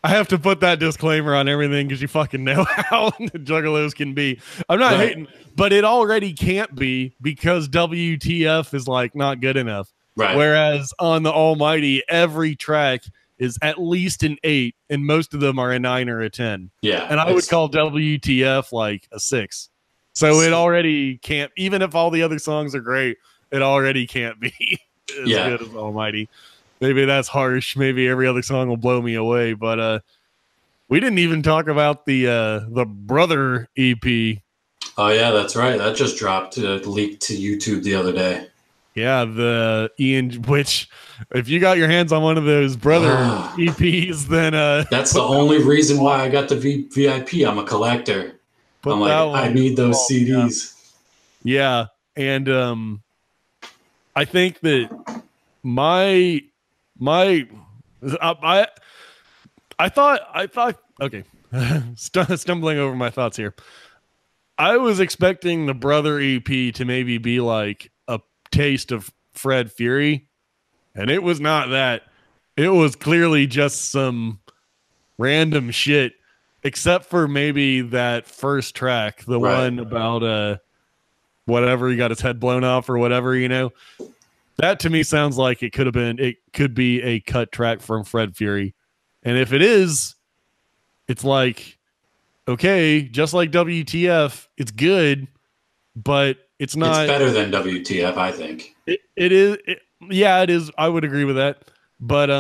I have to put that disclaimer on everything because you fucking know how the Juggalos can be. I'm not hating, but it already can't be because WTF is like not good enough. Right. Whereas on the Almighty, every track is at least an 8, and most of them are a 9 or a 10. Yeah. And I would call WTF like a 6. So it already can't, even if all the other songs are great, it already can't be as good as Almighty. Maybe that's harsh. Maybe every other song will blow me away. But we didn't even talk about the Brother EP. Oh, yeah, that's right. That just dropped, leaked to YouTube the other day. Yeah, the Ian, which if you got your hands on one of those Brother EPs, then that's the only reason why I got the VIP. I'm a collector. I'm like, I need those CDs. Yeah, and I think that I thought okay, stumbling over my thoughts here. I was expecting the Brother EP to maybe be like a taste of Fred Fury, and it was not that. It was clearly just some random shit, except for maybe that first track, the one about whatever, he got his head blown off or whatever, you know. That to me sounds like it could be a cut track from Fred Fury. And if it is, it's like, okay, just like WTF, it's good, but it's not. It's better than WTF, I think. It is. Yeah, it is. I would agree with that. But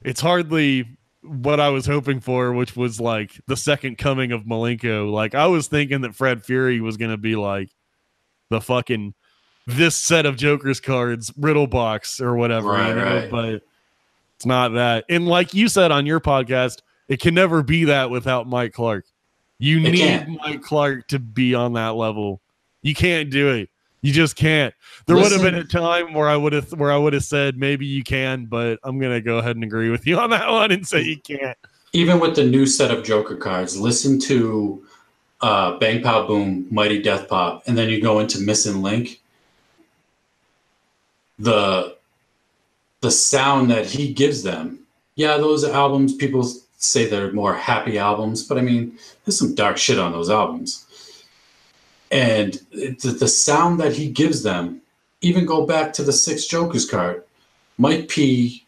it's hardly what I was hoping for, which was like the second coming of Malenko. Like, I was thinking that Fred Fury was going to be like the fucking this set of Joker's cards riddle box or whatever, right. But it's not that. And like you said on your podcast, it can never be that without Mike Clark. You need Mike Clark to be on that level. You can't do it. You just can't. There would have been a time where I would have said maybe you can, but I'm gonna go ahead and agree with you on that one and say you can't. Even with the new set of Joker cards, listen to Bang Pow Boom, Mighty Death Pop, and then you go into Missing Link. The sound that he gives them. Yeah, those albums, people say they're more happy albums, but I mean, there's some dark shit on those albums. And the sound that he gives them, even go back to the 6 Jokers card, Mike P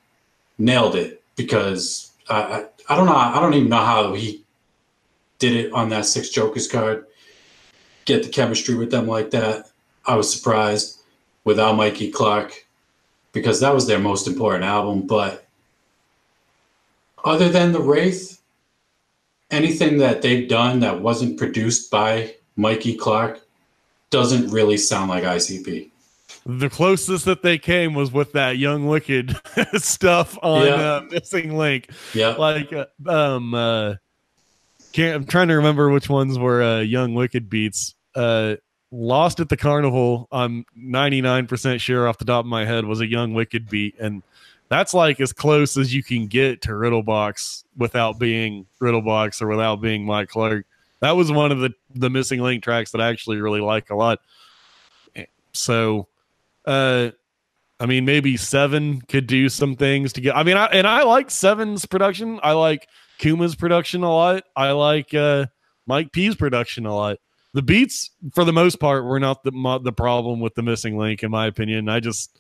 nailed it, because I don't know. I don't even know how he did it on that 6 Jokers card. Get the chemistry with them like that. I was surprised without Mikey Clark, because that was their most important album. But other than the Wraith, anything that they've done that wasn't produced by Mikey Clark doesn't really sound like ICP. The closest that they came was with that Young Wicked stuff on Missing Link. Yeah, like I'm trying to remember which ones were Young Wicked beats. Lost at the Carnival, I'm 99% sure off the top of my head, was a Young Wicked beat, and that's like as close as you can get to Riddlebox without being Riddlebox or without being Mike Clark. That was one of the Missing Link tracks that I actually really like a lot. So, I mean, maybe 7 could do some things to get. I mean, I like 7's production. I like Kuma's production a lot. I like Mike P's production a lot. The beats, for the most part, were not the problem with the Missing Link, in my opinion. I just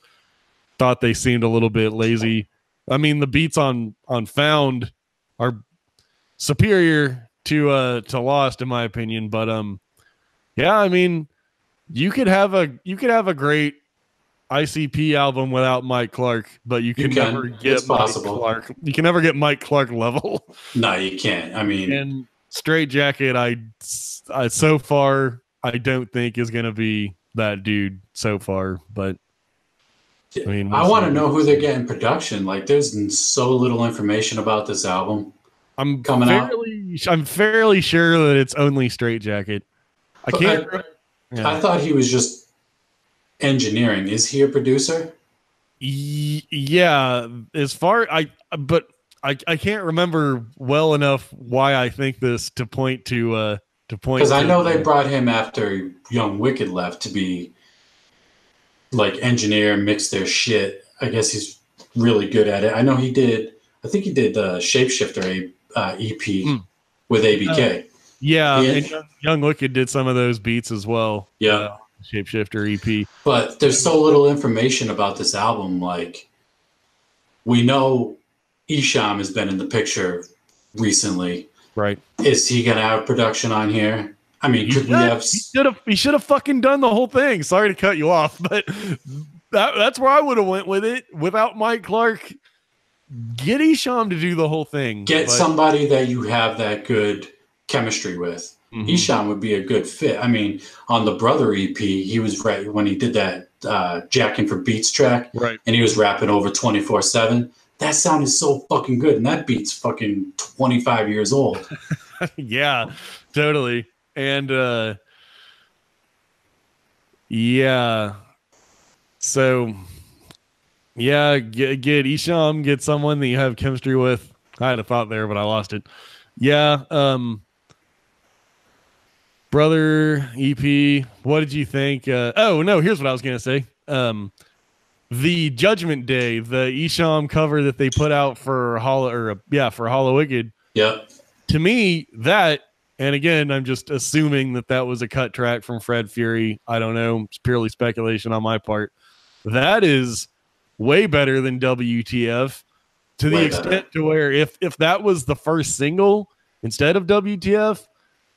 thought they seemed a little bit lazy. I mean, the beats on Found are superior to Lost, in my opinion. But yeah, I mean, you could have a great ICP album without Mike Clark, but you can never get Mike Clark. You can never get Mike Clark level. No, you can't. I mean, and Straight Jacket, I so far I don't think is going to be that dude so far. But I mean, I want to know who they're getting production. Like, there's so little information about this album. I'm fairly sure that it's only Straight Jacket. I thought he was just engineering. Is he a producer? Yeah, but I can't remember well enough why I think this to point to because I know they brought him after Young Wicked left to be like engineer and mix their shit. I guess he's really good at it. I know he did. I think he did the Shapeshifter EP with ABK. Yeah, and Young Wicked did some of those beats as well. Yeah, Shapeshifter EP. But there's so little information about this album. Like, we know Isham has been in the picture recently. Right. Is he gonna have production on here? I mean, he should have fucking done the whole thing. Sorry to cut you off, but that's where I would have went with it. Without Mike Clark, get Isham to do the whole thing. Get somebody that you have that good chemistry with. Mm-hmm. Isham would be a good fit. I mean, on the Brother EP, he was right when he did that Jacking for Beats track, right? And he was rapping over 24/7. That sounded so fucking good, and that beat's fucking 25 years old. Yeah, totally. And yeah, so yeah, get Isham, get someone that you have chemistry with. I had a thought there, but I lost it. Yeah, Brother EP, what did you think? Oh no, here's what I was gonna say. The Judgment Day, the Isham cover that they put out for Hollow Wicked. Yeah. To me, that, and again, I'm just assuming that was a cut track from Fred Fury. I don't know. It's purely speculation on my part. That is way better than WTF, to the extent to where if that was the first single instead of WTF,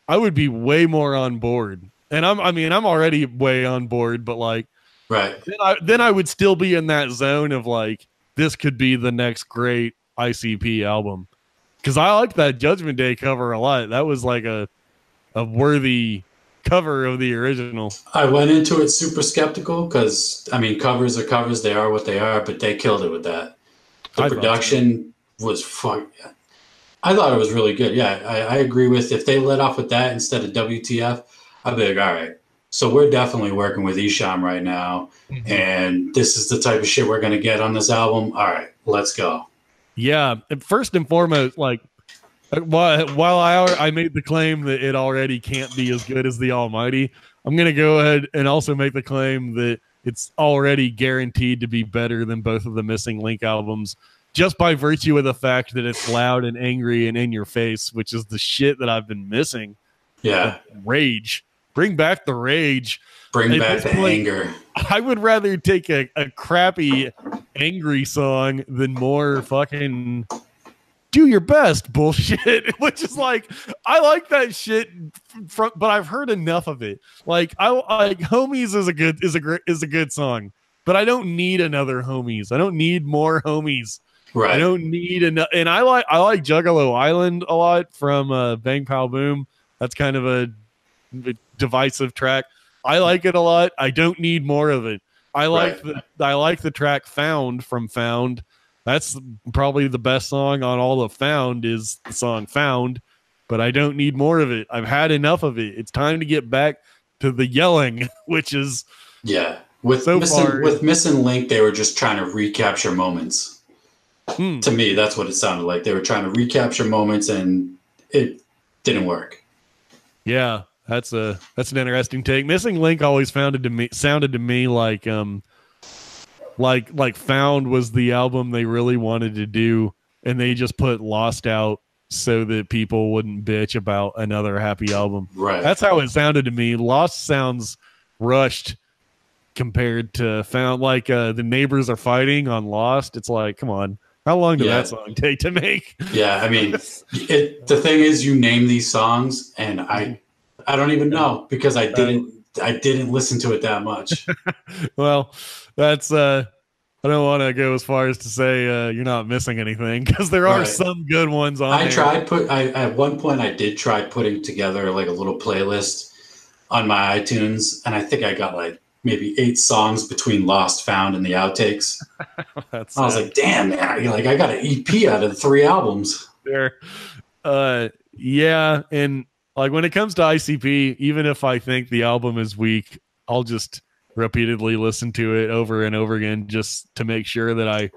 I would be way more on board. And I'm already way on board, but like, right. Then I would still be in that zone of like, this could be the next great ICP album. Because I liked that Judgment Day cover a lot. That was like a worthy cover of the original. I went into it super skeptical because, I mean, covers are covers. They are what they are, but they killed it with that. The production was I thought it was really good. Yeah, I agree with, if they let off with that instead of WTF, I'd be like, all right. So we're definitely working with Isham right now, and this is the type of shit we're going to get on this album. All right, let's go. Yeah, first and foremost, like, while I made the claim that it already can't be as good as the Almighty, I'm going to go ahead and also make the claim that it's already guaranteed to be better than both of the Missing Link albums, just by virtue of the fact that it's loud and angry and in your face, which is the shit that I've been missing. Yeah. Rage. Bring back the rage. Bring back the anger. I would rather take a crappy, angry song than more fucking do your best bullshit, which is like, I like that shit, but I've heard enough of it. Like, I like Homies is a good song, but I don't need another Homies. I don't need more Homies. Right. I don't need enough. And I like Juggalo Island a lot from Bang Pow Boom. That's kind of a divisive track. I like it a lot. I don't need more of it. I like the track Found from Found. That's probably the best song on all of Found is the song Found, but I don't need more of it. I've had enough of it. It's time to get back to the yelling, which is with Missing Link, they were just trying to recapture moments. To me, that's what it sounded like. They were trying to recapture moments, and it didn't work. Yeah, that's an interesting take. Missing Link always sounded to me like Found was the album they really wanted to do, and they just put Lost out so that people wouldn't bitch about another happy album. Right. That's how it sounded to me. Lost sounds rushed compared to Found. Like the neighbors are fighting on Lost. It's like, come on. How long did that song take to make? Yeah, I mean, the thing is, you name these songs, and I don't even know because I didn't listen to it that much. Well, that's I don't want to go as far as to say you're not missing anything, because there are some good ones on there. At one point I did try putting together like a little playlist on my iTunes, and I think I got like maybe 8 songs between Lost, Found, and the outtakes. I was like, damn, man, like I got an EP out of the 3 albums. There. Yeah, and like when it comes to ICP, even if I think the album is weak, I'll just repeatedly listen to it over and over again just to make sure that I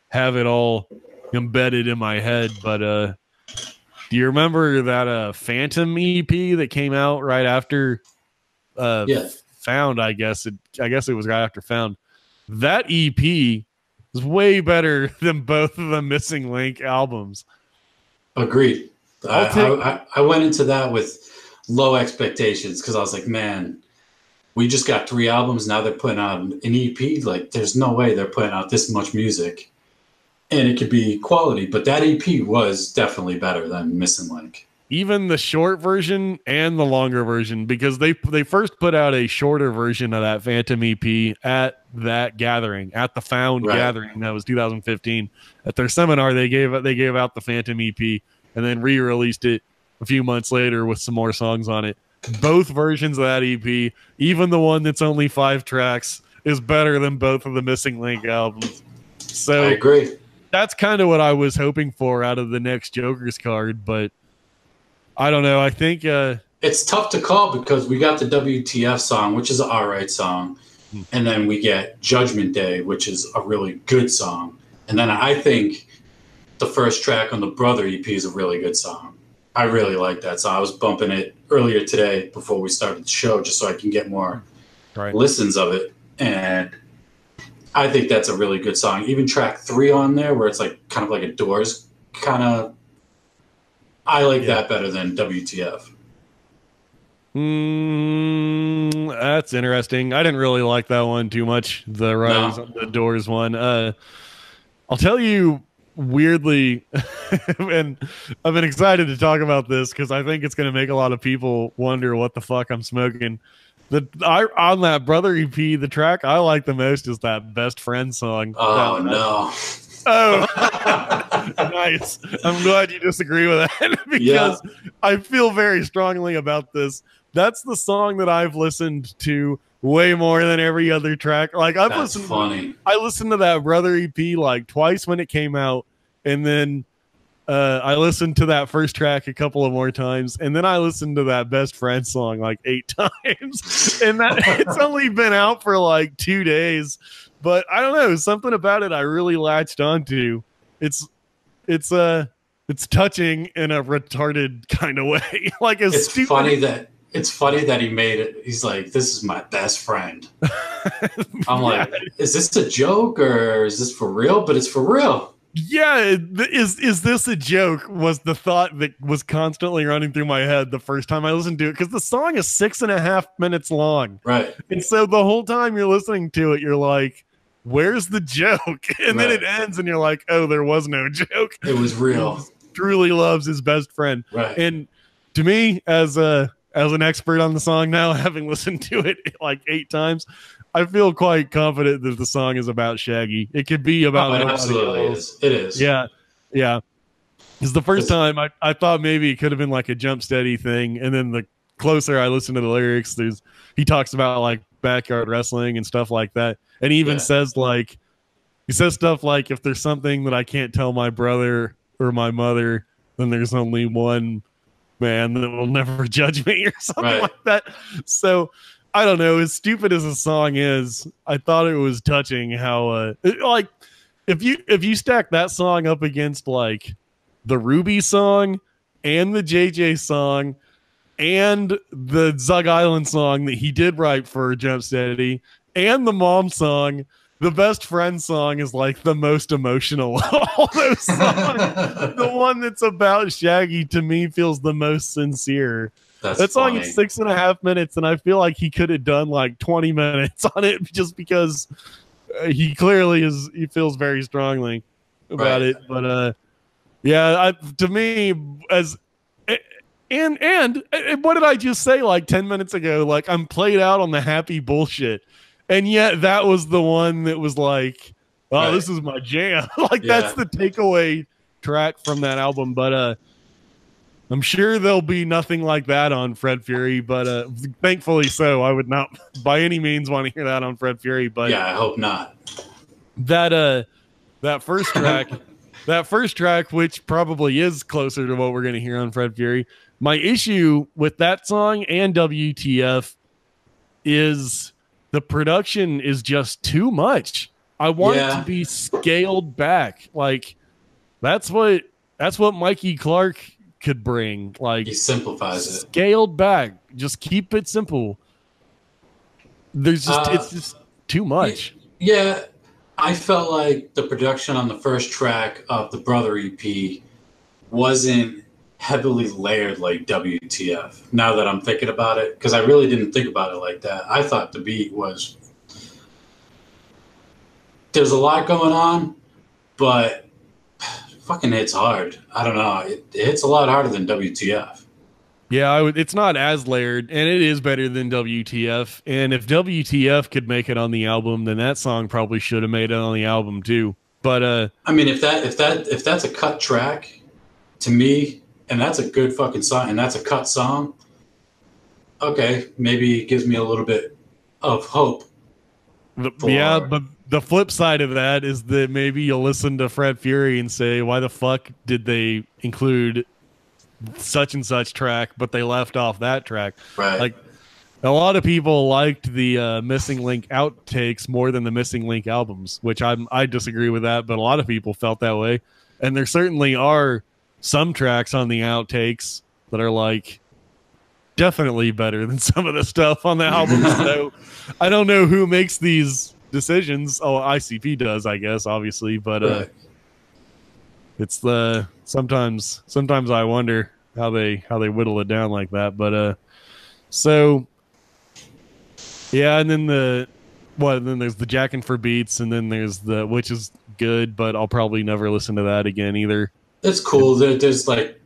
have it all embedded in my head. But do you remember that Phantom EP that came out right after Found? I guess it was right after Found. That EP is way better than both of the Missing Link albums. Agreed. I went into that with low expectations because I was like, man, we just got 3 albums. Now they're putting out an EP. Like, there's no way they're putting out this much music. And it could be quality. But that EP was definitely better than Missing Link. Even the short version and the longer version, because they first put out a shorter version of that Phantom EP at that gathering, at the Found gathering. That was 2015. At their seminar, they gave out the Phantom EP and then re-released it a few months later with some more songs on it. Both versions of that EP, even the one that's only 5 tracks, is better than both of the Missing Link albums. So I agree. That's kind of what I was hoping for out of the next Joker's card, but I don't know. I think it's tough to call because we got the WTF song, which is an alright song, and then we get Judgment Day, which is a really good song. And then I think the first track on the Brother EP is a really good song. I really like that song. I was bumping it earlier today before we started the show just so I can get more listens of it. And I think that's a really good song. Even track 3 on there where it's like kind of like a Doors kind of, I like that better than WTF. That's interesting. I didn't really like that one too much. The Rise on the Doors one. I'll tell you weirdly, and I've been excited to talk about this because I think it's going to make a lot of people wonder what the fuck I'm smoking. On that Brother EP, the track I like the most is that Best Friend song. Oh, no. Oh, nice. I'm glad you disagree with that because I feel very strongly about this. That's the song that I've listened to way more than every other track. Like I listened to that Brother EP like twice when it came out, and then I listened to that first track a couple of more times, and then I listened to that Best Friend song like 8 times, and that it's only been out for like 2 days. But I don't know, something about it I really latched onto. It's touching in a retarded kind of way. Like it's funny that he made it. He's like, this is my best friend. I'm like, is this a joke or is this for real? But it's for real. Yeah, is this a joke was the thought that was constantly running through my head the first time I listened to it, because the song is 6.5 minutes long. Right. And so the whole time you're listening to it, you're like, where's the joke? And then it ends and you're like, oh, there was no joke. It was real. He truly loves his best friend. Right. And to me, as an expert on the song now, having listened to it like 8 times, I feel quite confident that the song is about Shaggy. It could be about it absolutely is. It is. Yeah. Yeah. Because the first time I thought maybe it could have been like a Jump Steady thing. And then the closer I listen to the lyrics, he talks about like backyard wrestling and stuff like that. And he even says stuff like, if there's something that I can't tell my brother or my mother, then there's only one man that will never judge me or something like that. So I don't know, as stupid as the song is, I thought it was touching how like if you stack that song up against like the Ruby song and the JJ song and the Zug Island song that he did write for Jump Steady and the Mom song, the Best Friend song is like the most emotional of all those songs. The one that's about Shaggy to me feels the most sincere. That song is 6.5 minutes, and I feel like he could have done like 20 minutes on it just because he clearly he feels very strongly about it. But to me, and what did I just say like 10 minutes ago? Like, I'm played out on the happy bullshit. And yet that was the one that was like, oh, this is my jam. Like, that's the takeaway track from that album. But I'm sure there'll be nothing like that on Fred Fury. But thankfully so. I would not by any means want to hear that on Fred Fury. But yeah, I hope not. That first track, which probably is closer to what we're going to hear on Fred Fury. My issue with that song and WTF is the production is just too much. I want it to be scaled back. Like, That's what Mikey Clark could bring. Like, he simplifies it. Scaled back. Just keep it simple. There's just it's just too much. Yeah, I felt like the production on the first track of the Brother EP wasn't heavily layered like WTF. Now that I'm thinking about it, because I really didn't think about it like that. I thought the beat was, there's a lot going on, but fucking hits hard. I don't know. It hits a lot harder than WTF. Yeah, it's not as layered, and it is better than WTF. And if WTF could make it on the album, then that song probably should have made it on the album too. But I mean, if that's a cut track, to me, and that's a good fucking song, and that's a cut song, okay, maybe it gives me a little bit of hope. Yeah, but the flip side of that is that maybe you'll listen to Fred Fury and say, why the fuck did they include such and such track, but they left off that track? Right. Like, a lot of people liked the Missing Link outtakes more than the Missing Link albums, which I disagree with that, but a lot of people felt that way. And there certainly are some tracks on the outtakes that are like definitely better than some of the stuff on the album. So I don't know who makes these decisions. Oh, ICP does, I guess, obviously, but right. It's the sometimes I wonder how they whittle it down like that. But so yeah, and then then there's the Jackin' for Beats, and then there's which is good, but I'll probably never listen to that again either. It's cool. There's like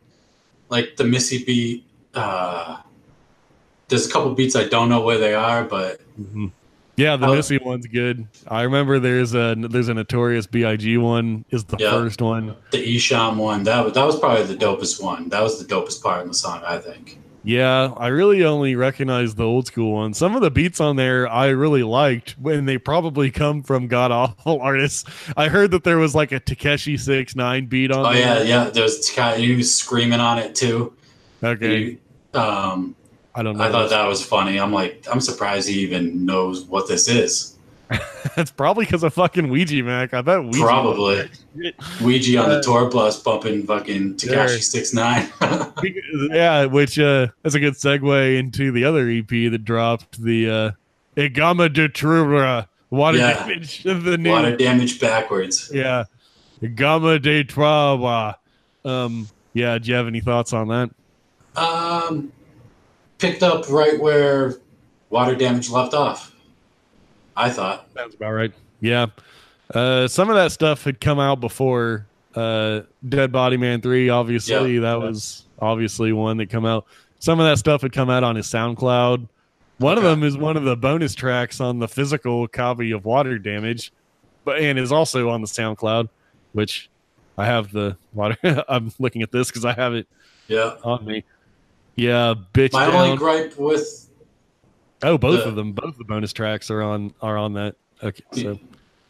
the Missy beat. There's a couple beats I don't know where they are, but yeah, the Missy one's good. I remember there's a Notorious B.I.G. one is the first one. The Esham one, that was probably the dopest one. That was the dopest part in the song, I think. Yeah, I really only recognize the old school one. Some of the beats on there I really liked, when they probably come from god awful artists. I heard that there was like a Takeshi 6ix9ine beat on there. Oh yeah, there's he was screaming on it too. Okay. I don't know. I thought that was funny. I'm surprised he even knows what this is. It's probably because of fucking Ouija Mac. I bet Ouija. Probably. Ouija on the tour bus bumping fucking Tekashi 6ix9ine. Yeah, which is a good segue into the other EP that dropped, the Igama de Trubra Water Damage. The new Water Damage backwards. Yeah. Igama de Trubra. Yeah, do you have any thoughts on that? Picked up right where Water Damage left off, I thought. Sounds about right. Yeah. Some of that stuff had come out before Dead Body Man 3, obviously. That was obviously one that come out. Some of that stuff had come out on his SoundCloud. One of them is one of the bonus tracks on the physical copy of Water Damage, and is also on the SoundCloud, which I have the water. I'm looking at this because I have it on me. Yeah, bitch. My only gripe with both of them, both the bonus tracks are on that. Okay, so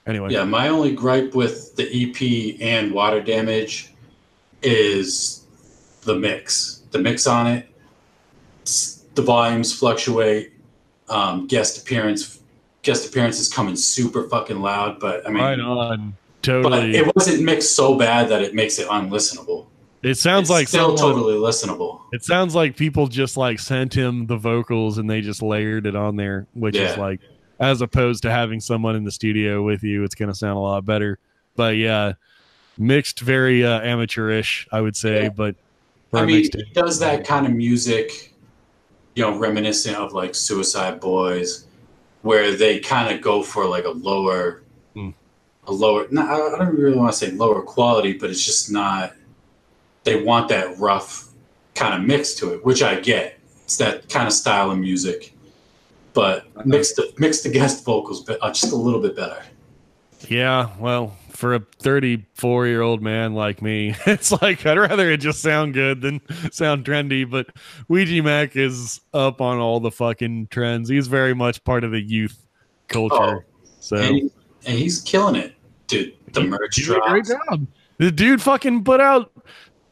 anyway, yeah, my only gripe with the EP and Water Damage is the mix. The mix on it, the volumes fluctuate. Guest appearances coming super fucking loud, but I mean, right on, totally. But it wasn't mixed so bad that it makes it unlistenable. It sounds like still totally listenable. It sounds like people just like sent him the vocals and they just layered it on there, which is like, as opposed to having someone in the studio with you, it's going to sound a lot better. But yeah, mixed very amateurish, I would say. But I mean, he does that kind of music, reminiscent of like Suicide Boys, where they kind of go for like a lower. No, I don't really want to say lower quality, but it's just not. They want that rough kind of mix to it, which I get. It's that kind of style of music, but mix the guest vocals just a little bit better. Yeah, well, for a 34-year-old man like me, it's like I'd rather it just sound good than sound trendy. But Ouija Mac is up on all the fucking trends. He's very much part of the youth culture. And he's killing it, dude. The merch drops. Great job. The dude fucking put out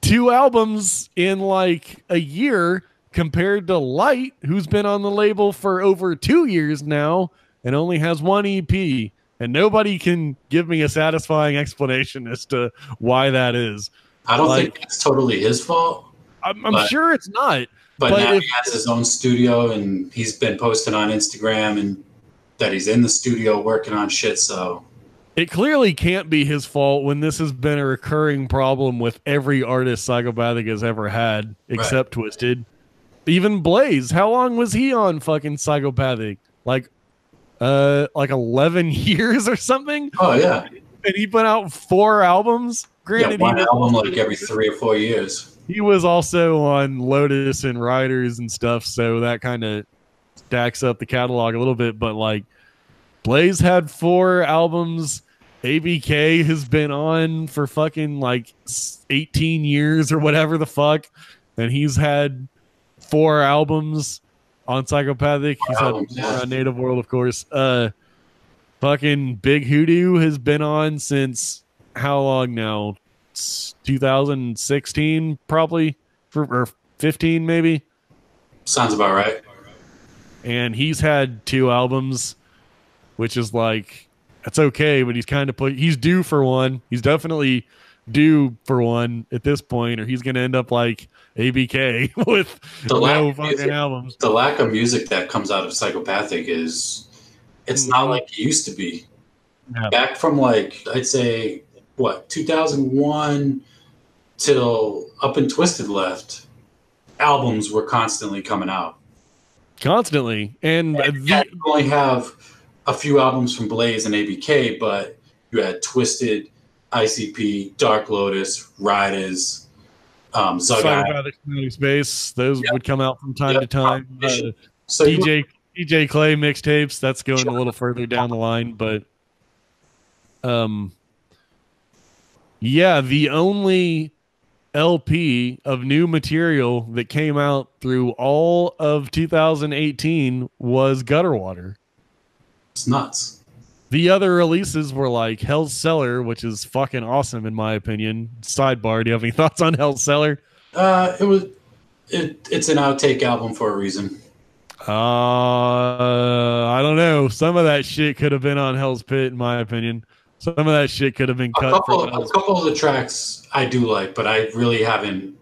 2 albums in like a year, compared to Light, who's been on the label for over 2 years now and only has 1 EP. and nobody can give me a satisfying explanation as to why that is. I don't think it's totally his fault. I'm sure it's not. But now he has his own studio, and he's been posting on Instagram and that he's in the studio working on shit. So it clearly can't be his fault when this has been a recurring problem with every artist Psychopathic has ever had, except Twisted. Even Blaze, how long was he on fucking Psychopathic? Like 11 years or something? Oh yeah. And he put out 4 albums. Granted, one album like every 3 or 4 years. He was also on Lotus and Riders and stuff, so that kind of stacks up the catalog a little bit. But like, Blaze had 4 albums. ABK has been on for fucking like 18 years or whatever the fuck, and he's had 4 albums on Psychopathic. He's had Native World, of course. Fucking Big Hoodoo has been on since how long now? 2016 probably, or 15 maybe. Sounds about right. And he's had 2 albums, which is like, that's okay, but he's due for one. He's definitely due for one at this point, or he's gonna end up like ABK with no fucking albums. The lack of music that comes out of Psychopathic it's not like it used to be. Yeah. Back from like, I'd say 2001 till Up and Twisted left, albums were constantly coming out. Constantly. And you only have a few albums from Blaze and ABK, but you had Twisted, ICP, Dark Lotus, Riders, Psychopathic Space. Those would come out from time to time. So DJ Clay mixtapes, that's going a little further down the line, but yeah, the only LP of new material that came out through all of 2018 was Gutter Water. It's nuts. The other releases were like Hell's Cellar, which is fucking awesome in my opinion. Sidebar, do you have any thoughts on Hell's Cellar? It's an outtake album for a reason. I don't know. Some of that shit could have been on Hell's Pit, in my opinion. Some of that shit could have been cut. A couple of the tracks I do like, but I really haven't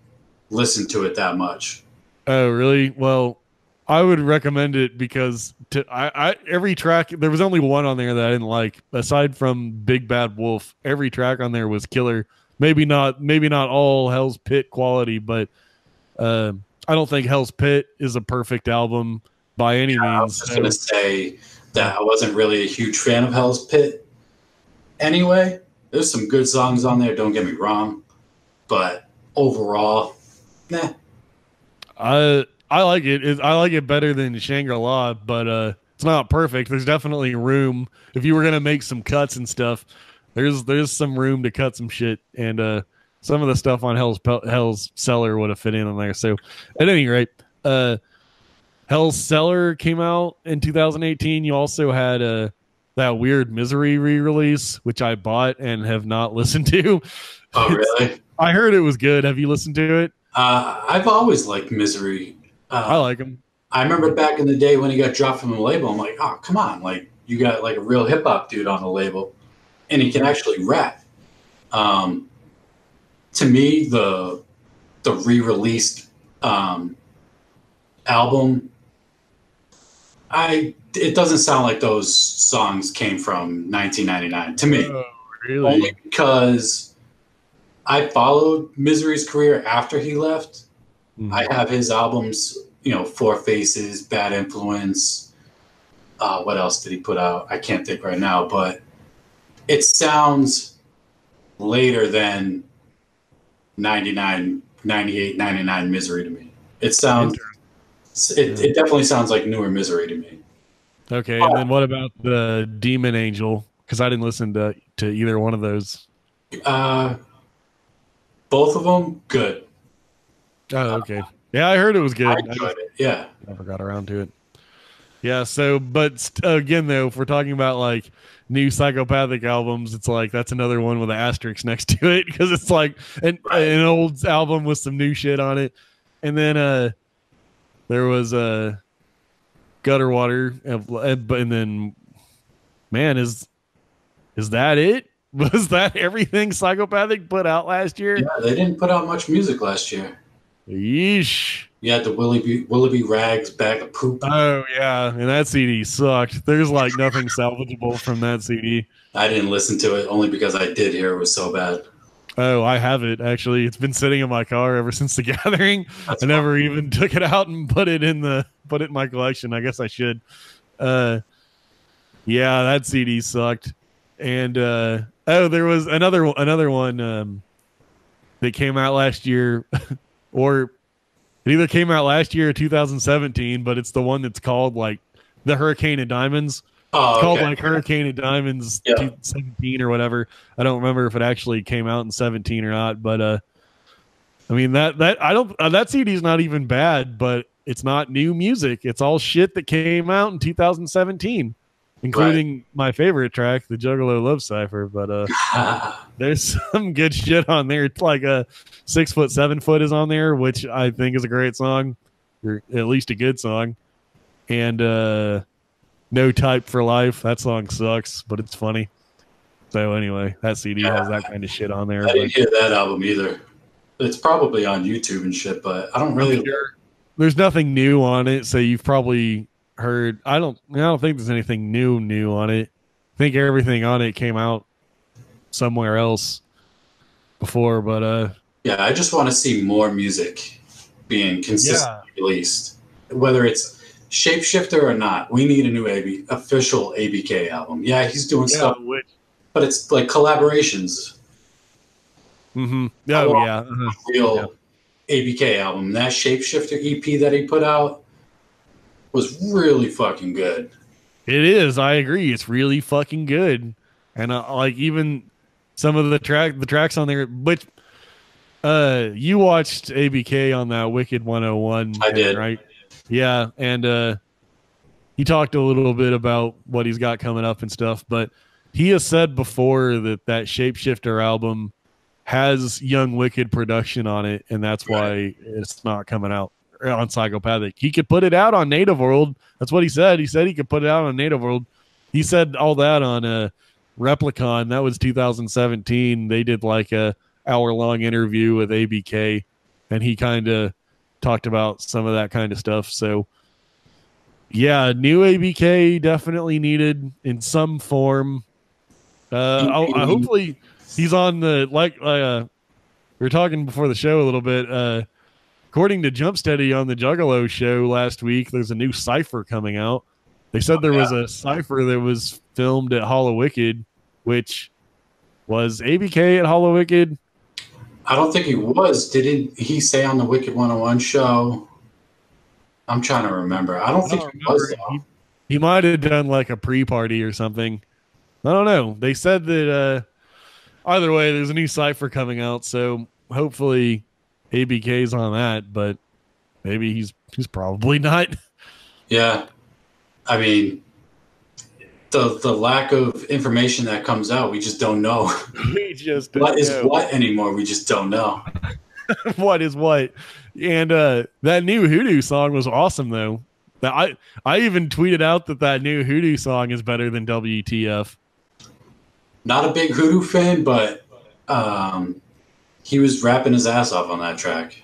listened to it that much. Oh, really? Well, I would recommend it because every track, there was only one on there that I didn't like. Aside from Big Bad Wolf, every track on there was killer. Maybe not all Hell's Pit quality, but I don't think Hell's Pit is a perfect album by any means. I was just going to say that I wasn't really a huge fan of Hell's Pit. Anyway, there's some good songs on there, don't get me wrong. But overall, nah. I like it. I like it better than Shangri-La, but it's not perfect. There's definitely room. If you were going to make some cuts and stuff, there's some room to cut some shit. And some of the stuff on Hell's Cellar would have fit in on there. So at any rate, Hell's Cellar came out in 2018. You also had that weird Misery re-release, which I bought and have not listened to. Oh, really? I heard it was good. Have you listened to it? I've always liked Misery. I like him. I remember back in the day when he got dropped from the label, I'm like, oh, come on. Like, you got like a real hip-hop dude on the label, and he can actually rap. To me, the re-released album, it doesn't sound like those songs came from 1999 to me. Oh, really? Only because I followed Misery's career after he left. Mm-hmm. I have his albums, Four Faces, Bad Influence. What else did he put out? I can't think right now, but it sounds later than 99, 98, 99 Misery to me. It sounds... It definitely sounds like newer Misery to me. Okay, and then what about the Demon Angel? Because I didn't listen to either one of those. Both of them, good. Oh, okay. Yeah, I heard it was good. I enjoyed it. Yeah. Never got around to it. Yeah, so, but again, though, if we're talking about like new Psychopathic albums, it's like that's another one with an asterisk next to it because it's like an old album with some new shit on it. And then there was Gutter Water, and then, man, Is that it? Was that everything Psychopathic put out last year? Yeah, they didn't put out much music last year. Yeesh. You had the Willoughby Rags Bag of Poop. Oh, yeah. And that CD sucked. There's like nothing salvageable from that CD. I didn't listen to it only because I did hear it was so bad. Oh, I have it, actually. It's been sitting in my car ever since the gathering. I never even took it out and put it in my collection. I guess I should. Yeah, that CD sucked. And there was another one that came out last year, or it either came out last year or 2017, but it's the one that's called like the Hurricane of Diamonds. Oh, it's called like Hurricane of Diamonds 17 or whatever. I don't remember if it actually came out in 17 or not, but I mean that CD is not even bad, but it's not new music. It's all shit that came out in 2017, including my favorite track, the Juggalo Love Cypher. But there's some good shit on there. It's like a 6 foot, 7 foot is on there, which I think is a great song, or at least a good song. And No Type for Life. That song sucks, but it's funny. So anyway, that CD has that kind of shit on there. I didn't hear that album either. It's probably on YouTube and shit, but I don't really. There's nothing new on it, so you've probably heard. I don't think there's anything new on it. I think everything on it came out somewhere else before, but yeah, I just want to see more music being consistently released, whether it's Shapeshifter or not. We need a new official ABK album. Yeah, he's doing stuff, but it's like collaborations. Mm-hmm. Oh yeah, real ABK album. That Shapeshifter EP that he put out was really fucking good. It is. I agree. It's really fucking good, and like even some of the tracks on there, which you watched ABK on that Wicked 101. I did, right? Yeah, and he talked a little bit about what he's got coming up and stuff, but he has said before that Shapeshifter album has Young Wicked production on it, and that's why it's not coming out on Psychopathic. He could put it out on Native World. That's what he said. He said he could put it out on Native World. He said all that on Replicon. That was 2017. They did like a hour-long interview with ABK, and he kind of talked about some of that kind of stuff. So yeah, new ABK definitely needed in some form. Hopefully he's on the we were talking before the show a little bit. According to Jumpsteady on the Juggalo show last week, there's a new cipher coming out. They said there was a cipher that was filmed at Hollow Wicked, which was ABK at Hollow Wicked. I don't think he was. Didn't he say on the Wicked 101 show? I'm trying to remember. I don't think he was. He might have done like a pre-party or something. I don't know. They said that either way, there's a new cipher coming out, so hopefully ABK's on that, but maybe he's probably not. Yeah. I mean, the lack of information that comes out, we just don't know. We just don't what is what anymore. We just don't know. What is what? And that new Hoodoo song was awesome, though. I even tweeted out that new Hoodoo song is better than WTF. Not a big Hoodoo fan, but he was rapping his ass off on that track.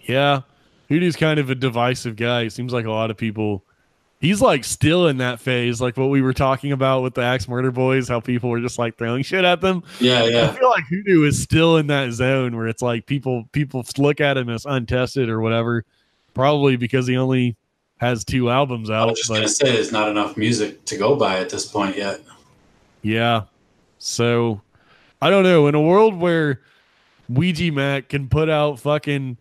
Yeah, Hoodoo's kind of a divisive guy. It seems like a lot of people. He's like still in that phase, like what we were talking about with the Axe Murder Boys, how people were just like throwing shit at them. Yeah. I feel like Hoodoo is still in that zone where it's like people look at him as untested or whatever, probably because he only has 2 albums out. I was just going to say there's not enough music to go by at this point yet. Yeah. So, I don't know. In a world where Ouija Mac can put out fucking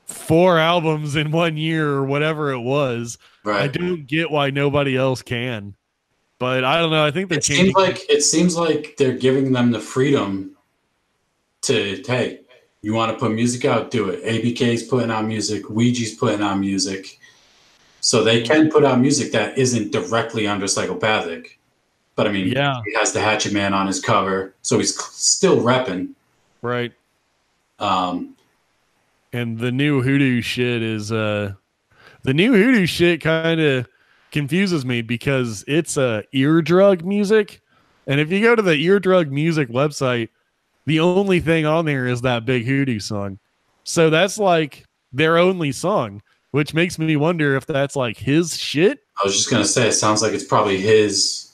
4 albums in 1 year or whatever it was, right. I don't get why nobody else can. But I don't know. I think they're changing. It seems like they're giving them the freedom to, hey, you want to put music out, do it. ABK's putting out music. Ouija's putting out music. So they can put out music that isn't directly under Psychopathic. But I mean, he has the Hatchet Man on his cover, so he's still repping. Right. And the new Hoodoo shit is the new Hoodoo shit kind of confuses me because it's ear drug music. And if you go to the Eardrug Music website, the only thing on there is that Big Hoodoo song. So that's like their only song, which makes me wonder if that's like his shit. I was just going to say, it sounds like it's probably his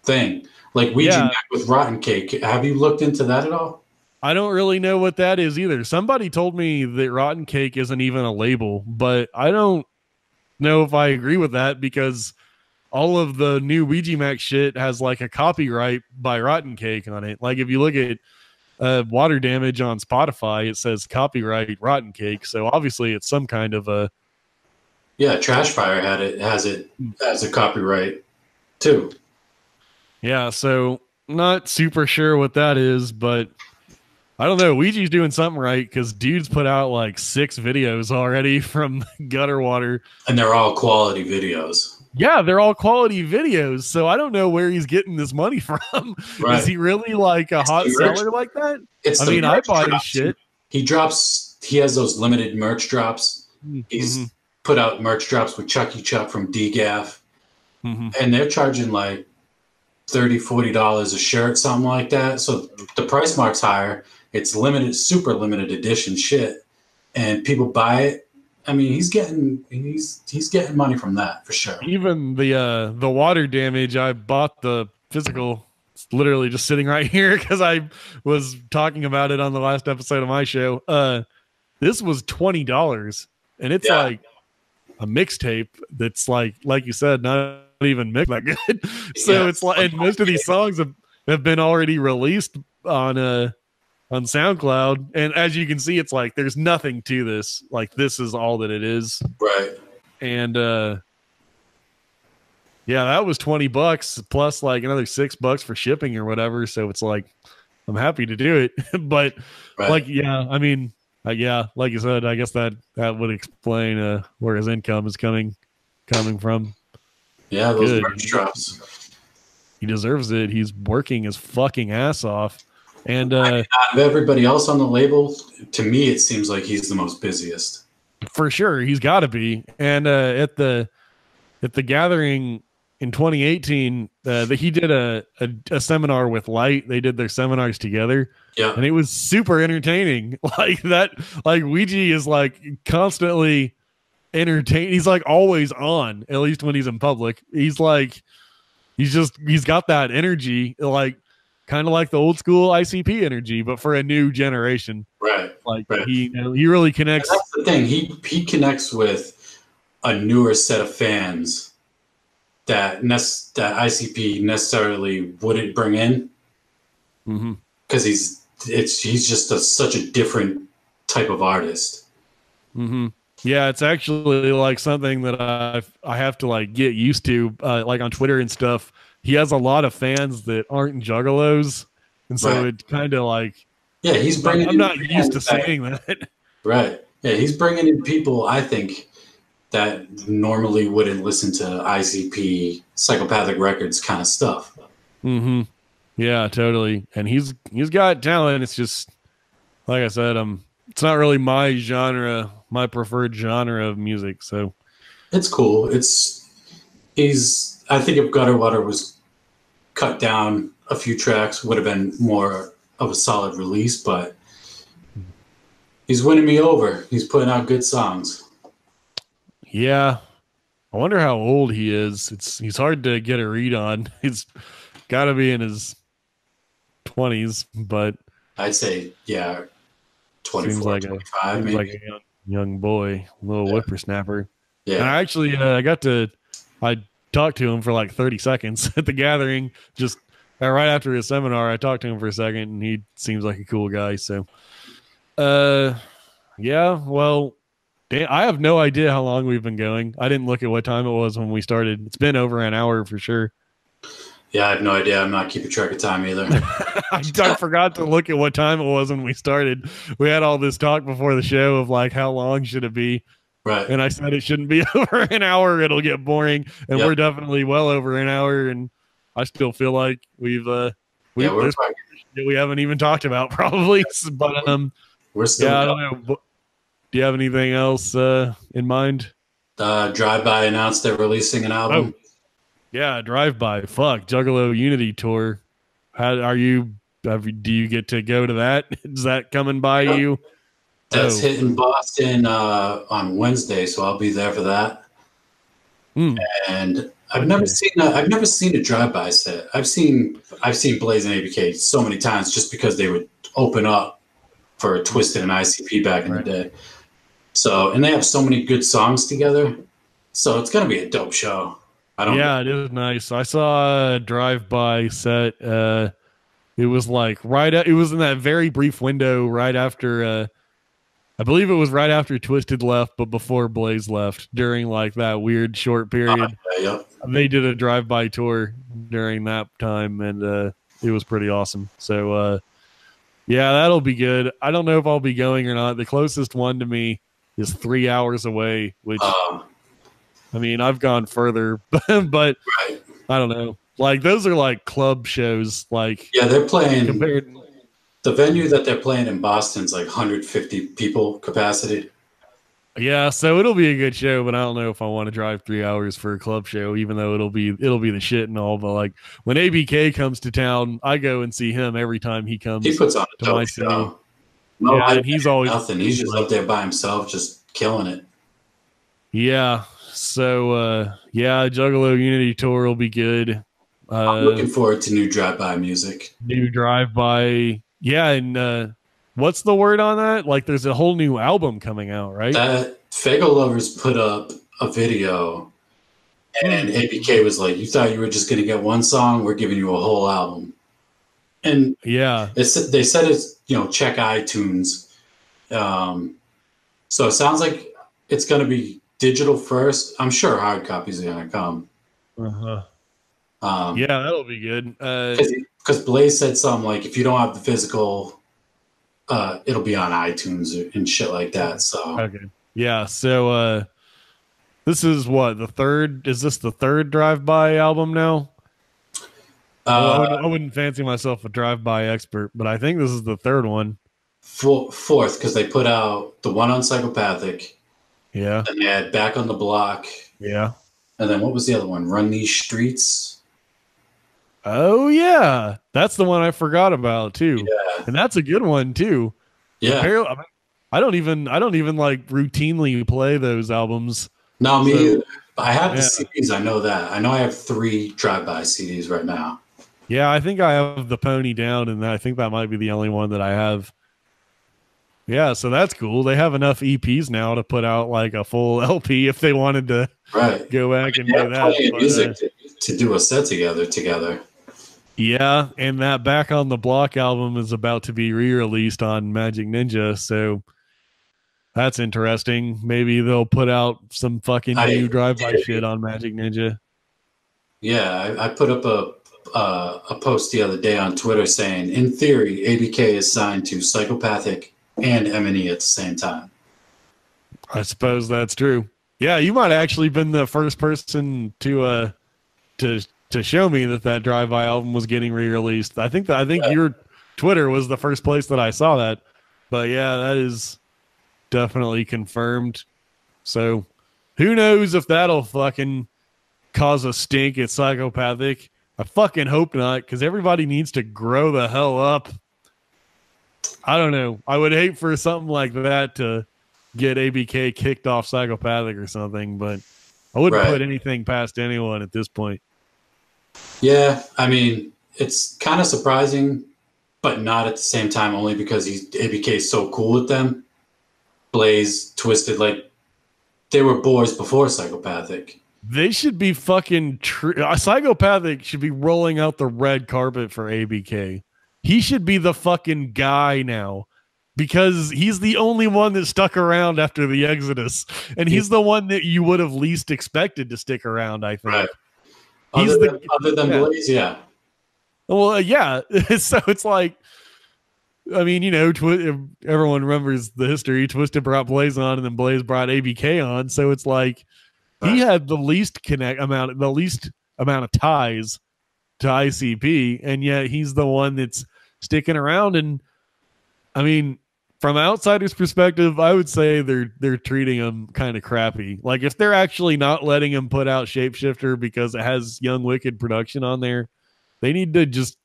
thing. Like Ouija Mac with Rotten Cake. Have you looked into that at all? I don't really know what that is either. Somebody told me that Rotten Cake isn't even a label, but I don't know if I agree with that because all of the new Ouija Mac shit has like a copyright by Rotten Cake on it. Like if you look at Water Damage on Spotify, it says copyright Rotten Cake. So obviously it's some kind of a... Yeah, Trashfire has it as a copyright too. Yeah, so not super sure what that is, but I don't know. Ouija's doing something right because dude's put out like 6 videos already from Gutter Water. And they're all quality videos. Yeah, they're all quality videos. So I don't know where he's getting this money from. Right. Is he really like a hot seller like that? I mean, I buy his shit. He has those limited merch drops. He's put out merch drops with Chucky Chuck from DGAF. And they're charging like $30, $40 a shirt, something like that. So the price mark's higher. It's limited, super limited edition shit, and people buy it. I mean, he's getting money from that for sure. Even the Water Damage, I bought the physical. It's literally just sitting right here because I was talking about it on the last episode of my show. This was $20, and it's like a mixtape that's like you said, not even mixed that good. So it's like, and most of these songs have been already released on SoundCloud, and as you can see, it's like there's nothing to this. Like this is all that it is, right? And yeah, that was $20 plus like another $6 for shipping or whatever. So it's like I'm happy to do it, but like I mean, yeah, like you said, I guess that would explain where his income is coming from. Yeah, those merch drops. He deserves it. He's working his fucking ass off. And out of everybody else on the label, to me, it seems like he's the most busiest. For sure, he's got to be. And at the gathering in 2018, he did a seminar with Light. They did their seminars together. Yeah, and it was super entertaining. Like that, like Ouija is like constantly entertaining. He's like always on, at least when he's in public. He's got that energy, like. Kind of like the old school ICP energy, but for a new generation. Right. Like he really connects. And that's the thing. He connects with a newer set of fans that ICP necessarily wouldn't bring in. Because he's just such a different type of artist. Yeah, it's actually like something that I have to like get used to, like on Twitter and stuff. He has a lot of fans that aren't juggalos, and so it kind of like he's bringing. I'm not used to saying that. Right. Yeah, he's bringing in people I think that normally wouldn't listen to ICP, Psychopathic Records kind of stuff. Yeah, totally. And he's got talent. It's just like I said, it's not really my genre, my preferred genre of music. So it's cool. I think if Gutter Water was cut down a few tracks, would have been more of a solid release, but he's winning me over. He's putting out good songs. Yeah. I wonder how old he is. He's hard to get a read on. He's got to be in his 20s, but I'd say, 24, like 25, maybe. Like a young boy, little whippersnapper. Yeah. And I actually, I talked to him for like 30 seconds at the gathering. Just right after his seminar, I talked to him for a second, and he seems like a cool guy. So, yeah, well, I have no idea how long we've been going. I didn't look at what time it was when we started. It's been over an hour for sure. Yeah, I have no idea. I'm not keeping track of time either. I forgot to look at what time it was when we started. We had all this talk before the show of like, how long should it be? Right. And I said it shouldn't be over an hour. It'll get boring. And we're definitely well over an hour. And I still feel like we haven't even talked about probably. But we're still I don't know. Do you have anything else in mind? Drive By announced they're releasing an album. Yeah, Drive By. Fuck. Juggalo Unity Tour. How are you? Do you get to go to that? Is that coming by you? That's hitting Boston on Wednesday, so I'll be there for that. And I've never seen a drive-by set. I've seen Blaze and ABK so many times just because they would open up for Twisted and ICP back in the day. So, and they have so many good songs together. So it's gonna be a dope show. It is nice. I saw a drive-by set. It was like it was in that very brief window right after. I believe it was right after Twisted left, but before Blaze left, during like that weird short period. They did a drive-by tour during that time, and it was pretty awesome. So, yeah, that'll be good. I don't know if I'll be going or not. The closest one to me is 3 hours away, which, I mean, I've gone further, but I don't know. Like, those are like club shows. Like, yeah, they're playing. The venue that they're playing in Boston's like 150 people capacity. Yeah, so it'll be a good show, but I don't know if I want to drive 3 hours for a club show, even though it'll be the shit and all. But like when ABK comes to town, I go and see him every time he comes. He puts on a dope show. No, yeah, and he's always nothing. He's just up there by himself, just killing it. Yeah. So yeah, Juggalo Unity Tour will be good. I'm looking forward to new drive-by music. New drive-by. Yeah, and what's the word on that? Like, there's a whole new album coming out, right? That Fago Lovers put up a video, and ABK was like, "You thought you were just going to get one song? We're giving you a whole album." And yeah, they said it's, you know, check iTunes. So it sounds like it's going to be digital first. I'm sure hard copies are going to come. Yeah, that'll be good. Because Blaze said something like, if you don't have the physical, it'll be on iTunes and shit like that. So okay, yeah. So this is what, the third? Is this the third drive-by album now? I wouldn't fancy myself a drive-by expert, but I think this is the third one. Fourth, because they put out the one on Psychopathic. Yeah. And they had Back on the Block. Yeah. And then what was the other one? Run These Streets. Oh yeah, that's the one I forgot about too. Yeah. And that's a good one too. Yeah. Apparently, I don't even like routinely play those albums. No, me either. I have the CDs. I know that. I know I have 3 drive-by CDs right now. Yeah, I think I have the Pony Down, and I think that might be the only one that I have. Yeah, so that's cool. They have enough EPs now to put out like a full LP if they wanted to go back and do that. Music to do a set together. Yeah, and that Back on the Block album is about to be re-released on Magic Ninja, so that's interesting. Maybe they'll put out some fucking new drive-by shit on Magic Ninja. Yeah, I put up a post the other day on Twitter saying, in theory, ABK is signed to Psychopathic and M&E at the same time. I suppose that's true. Yeah, you might have actually been the first person to show me that drive-by album was getting re-released. I think your Twitter was the first place that I saw that. But yeah, that is definitely confirmed. So who knows if that'll fucking cause a stink at Psychopathic. I fucking hope not, because everybody needs to grow the hell up. I don't know. I would hate for something like that to get ABK kicked off Psychopathic or something, but I wouldn't put anything past anyone at this point. Yeah, I mean, it's kind of surprising, but not at the same time, only because ABK is so cool with them. Blaze, Twisted, like, they were boys before Psychopathic. They should be fucking... Psychopathic should be rolling out the red carpet for ABK. He should be the fucking guy now, because he's the only one that stuck around after the Exodus, and he's the one that you would have least expected to stick around, I think. Right. Other than Blaze, yeah. Well, yeah. So it's like, I mean, you know, everyone remembers the history. Twisted brought Blaze on, and then Blaze brought ABK on. So it's like he had the least amount of ties to ICP, and yet he's the one that's sticking around. And I mean, from outsider's perspective, I would say they're treating him kind of crappy. Like, if they're actually not letting him put out Shapeshifter because it has Young Wicked production on there, they need to just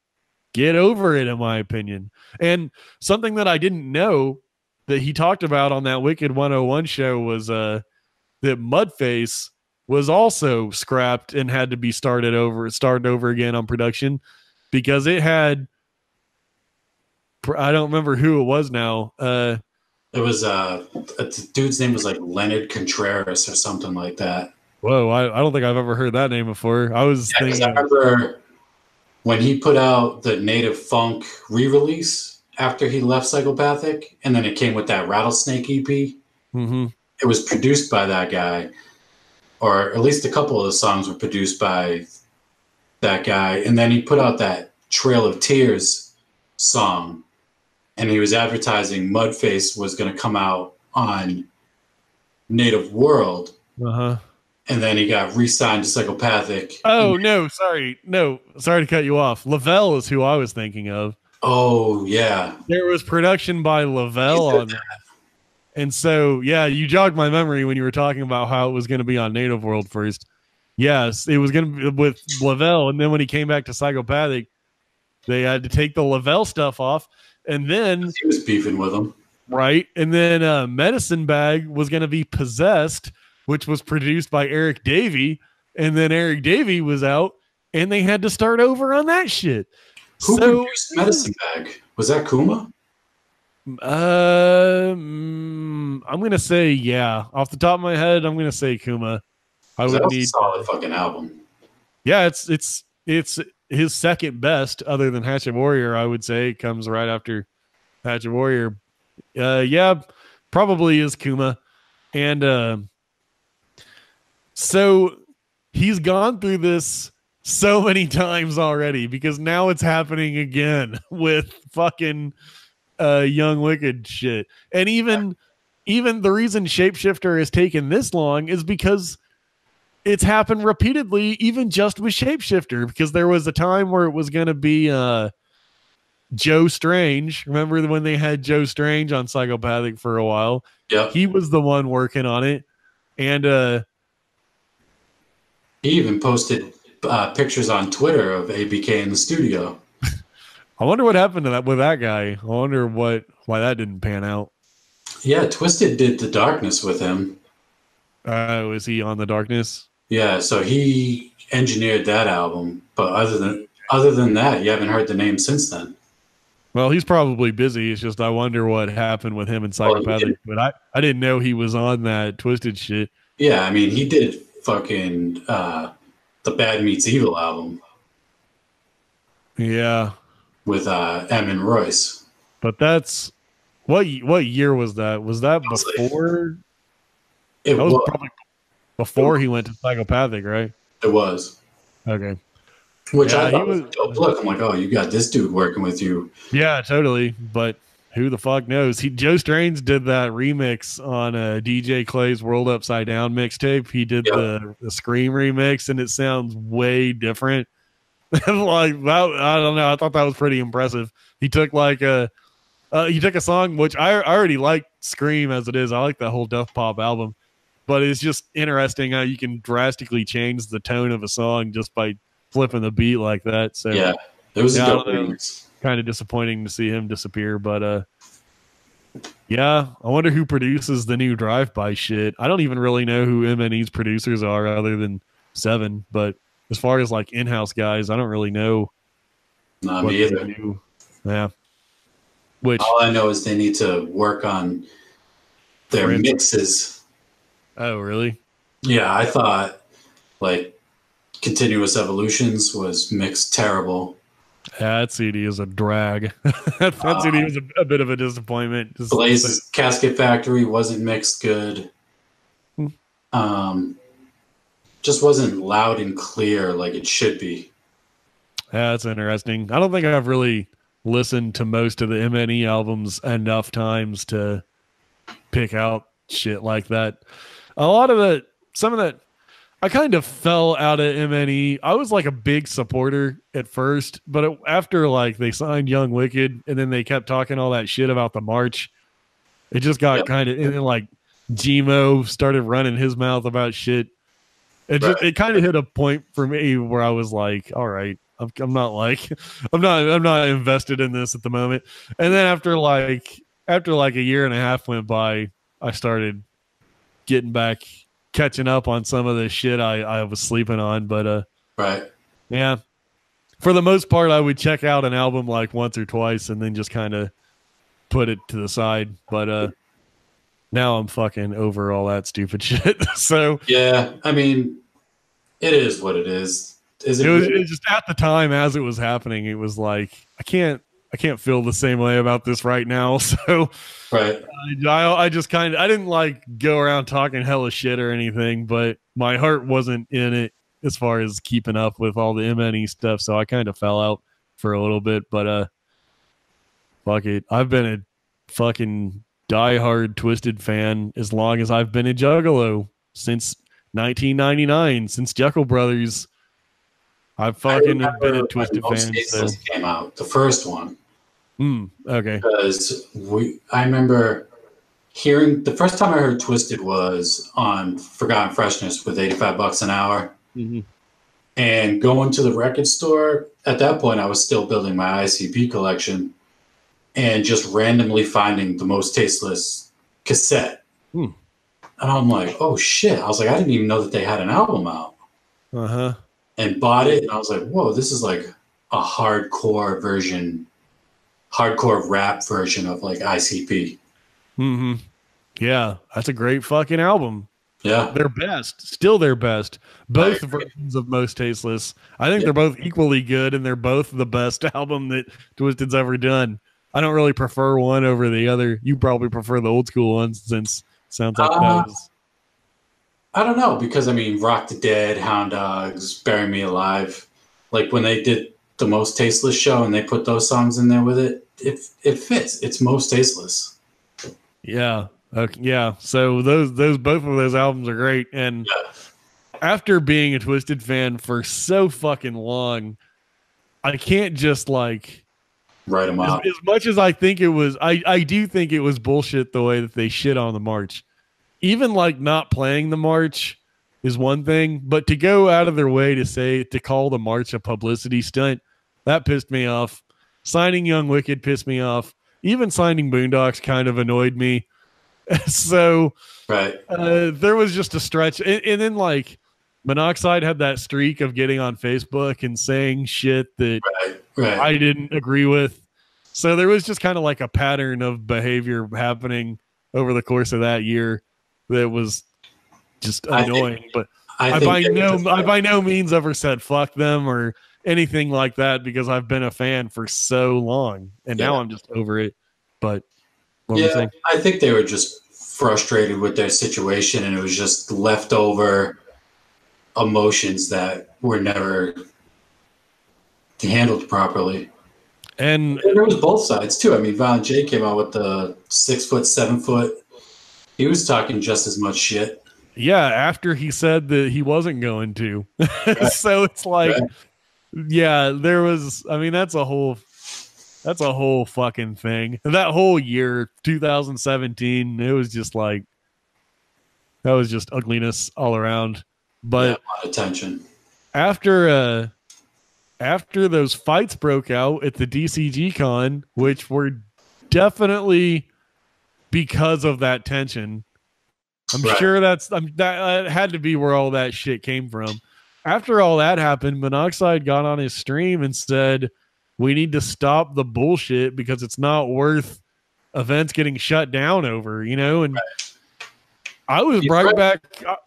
get over it, in my opinion. And something that I didn't know that he talked about on that Wicked 101 show was that Mudface was also scrapped and had to be started over again on production because it had, I don't remember who it was now. It was the dude's name was like Leonard Contreras or something like that. Whoa, I don't think I've ever heard that name before. I was thinking. I remember when he put out the Native Funk re-release after he left Psychopathic, and then it came with that Rattlesnake EP. Mm-hmm. It was produced by that guy, or at least a couple of the songs were produced by that guy. And then he put out that Trail of Tears song, and he was advertising Mudface was going to come out on Native World. Uh-huh. And then he got re-signed to Psychopathic. Oh, no, sorry. No, sorry to cut you off. Lavelle is who I was thinking of. Oh, yeah. There was production by Lavelle on that. And so, yeah, you jogged my memory when you were talking about how it was going to be on Native World first. Yes, it was going to be with Lavelle. And then when he came back to Psychopathic, they had to take the Lavelle stuff off. And then he was beefing with him. Right. And then Medicine Bag was going to be Possessed, which was produced by Eric Davey. And then Eric Davey was out and they had to start over on that shit. Who produced Medicine Bag? Was that Kuma? I'm going to say, yeah. Off the top of my head, I'm going to say Kuma. I would need a solid fucking album. Yeah, it's his second best other than Hatchet Warrior, I would say. It comes right after Hatchet Warrior. Yeah, probably is Kuma. And so he's gone through this so many times already because now it's happening again with fucking Young Wicked shit. And even the reason Shapeshifter has taken this long is because it's happened repeatedly, even just with Shapeshifter, because there was a time where it was going to be Joe Strange. Remember when they had Joe Strange on Psychopathic for a while? Yeah. He was the one working on it. And he even posted pictures on Twitter of ABK in the studio. I wonder what happened to that with that guy. I wonder why that didn't pan out. Yeah, Twisted did The Darkness with him. Was he on The Darkness? Yeah, so he engineered that album. But other than that, you haven't heard the name since then. Well, he's probably busy. It's just I wonder what happened with him in Psychopathic. But I didn't know he was on that Twisted shit. Yeah, I mean, he did fucking the Bad Meets Evil album. Yeah. With M and Royce. But that's what year was that? Was that before? It was probably before he went to Psychopathic, right? It was. Okay. Which I thought was a dope look. I'm like, oh, you got this dude working with you. Yeah, totally. But who the fuck knows? Joe Strange did that remix on DJ Clay's World Upside Down mixtape. He did the Scream remix, and it sounds way different. Like that, I don't know. I thought that was pretty impressive. He took a song which I already like Scream as it is. I like that whole Duff Pop album, but it's just interesting how you can drastically change the tone of a song just by flipping the beat like that. So yeah, it was a dope remix. Kind of disappointing to see him disappear, but yeah, I wonder who produces the new Drive-By shit. I don't even really know who MNE's producers are other than Seven, but as far as like in-house guys, I don't really know. Not me either. Yeah. Which all I know is they need to work on their mixes. Oh, really? Yeah, I thought like Continuous Evolutions was mixed terrible. That CD is a drag. that CD was a bit of a disappointment. Blaze's Casket Factory wasn't mixed good. Just wasn't loud and clear like it should be. Yeah, that's interesting. I don't think I've really listened to most of the MNE albums enough times to pick out shit like that. Some of that, I kind of fell out of MNE. I was like a big supporter at first, but after like they signed Young Wicked and then they kept talking all that shit about the March, it just got kind of, and then like Gmo started running his mouth about shit. It kind of hit a point for me where I was like, all right, I'm not like I'm not invested in this at the moment. And then after like a year and a half went by, I started getting back, catching up on some of the shit I was sleeping on. But right, yeah, for the most part, I would check out an album like once or twice and then just kind of put it to the side. But now I'm fucking over all that stupid shit. So yeah, I mean, it is what it is. It was just at the time as it was happening, it was like I can't feel the same way about this right now. So right, I just kind of I didn't like go around talking hella shit or anything, but my heart wasn't in it as far as keeping up with all the MNE stuff. So I kind of fell out for a little bit, but fuck it. I've been a fucking diehard Twisted fan as long as I've been a Juggalo, since 1999, since Jekyll Brothers. I fucking have been a Twisted fan. So. Came out, the first one. Okay. Because I remember hearing the first time I heard Twisted was on Forgotten Freshness with $85 an hour, and going to the record store. At that point, I was still building my ICP collection, and just randomly finding the Most Tasteless cassette, and I'm like, oh shit! I was like, I didn't even know that they had an album out. And bought it, and I was like, whoa, this is like a hardcore rap version of like ICP. Yeah, that's a great fucking album. Yeah. Still their best. Both versions of Most Tasteless. I think they're both equally good, and they're both the best album that Twisted's ever done. I don't really prefer one over the other. You probably prefer the old school ones, since it sounds like that was... I don't know, because I mean, Rock the Dead, Hound Dogs, Bury Me Alive, like when they did the Most Tasteless show and they put those songs in there with it, it fits. It's Most Tasteless. Yeah. Okay. Yeah. So those both of those albums are great. And after being a Twisted fan for so fucking long, I can't just like write them out. As much as I think it was, I do think it was bullshit the way that they shit on the march. Even like not playing the march is one thing, but to go out of their way to call the march a publicity stunt, that pissed me off. Signing Young Wicked pissed me off. Even signing Boondocks kind of annoyed me. So there was just a stretch. And then like Monoxide had that streak of getting on Facebook and saying shit that I didn't agree with. So there was just kind of like a pattern of behavior happening over the course of that year that was just annoying. But I by no means ever said fuck them or anything like that, because I've been a fan for so long, and now I'm just over it. But I think they were just frustrated with their situation, and it was just leftover emotions that were never handled properly. And there was both sides too. I mean, Violent J came out with the 6 foot, 7 foot. He was talking just as much shit. Yeah, after he said that he wasn't going to. So it's like, there was, I mean, that's a whole fucking thing. That whole year, 2017, it was just like, that was just ugliness all around. But a lot of tension. After those fights broke out at the DCG Con, which were definitely because of that tension, I'm sure that had to be where all that shit came from. After all that happened, Monoxide got on his stream and said, we need to stop the bullshit because it's not worth events getting shut down over, and I was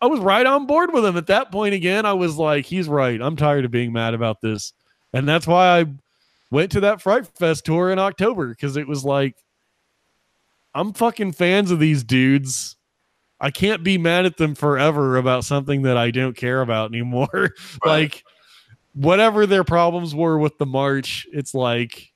I was right on board with him at that point. Again, I was like, he's right. I'm tired of being mad about this. And that's why I went to that Fright Fest tour in October, because it was like, I'm fucking fans of these dudes. I can't be mad at them forever about something that I don't care about anymore. Like, whatever their problems were with the march, it's like,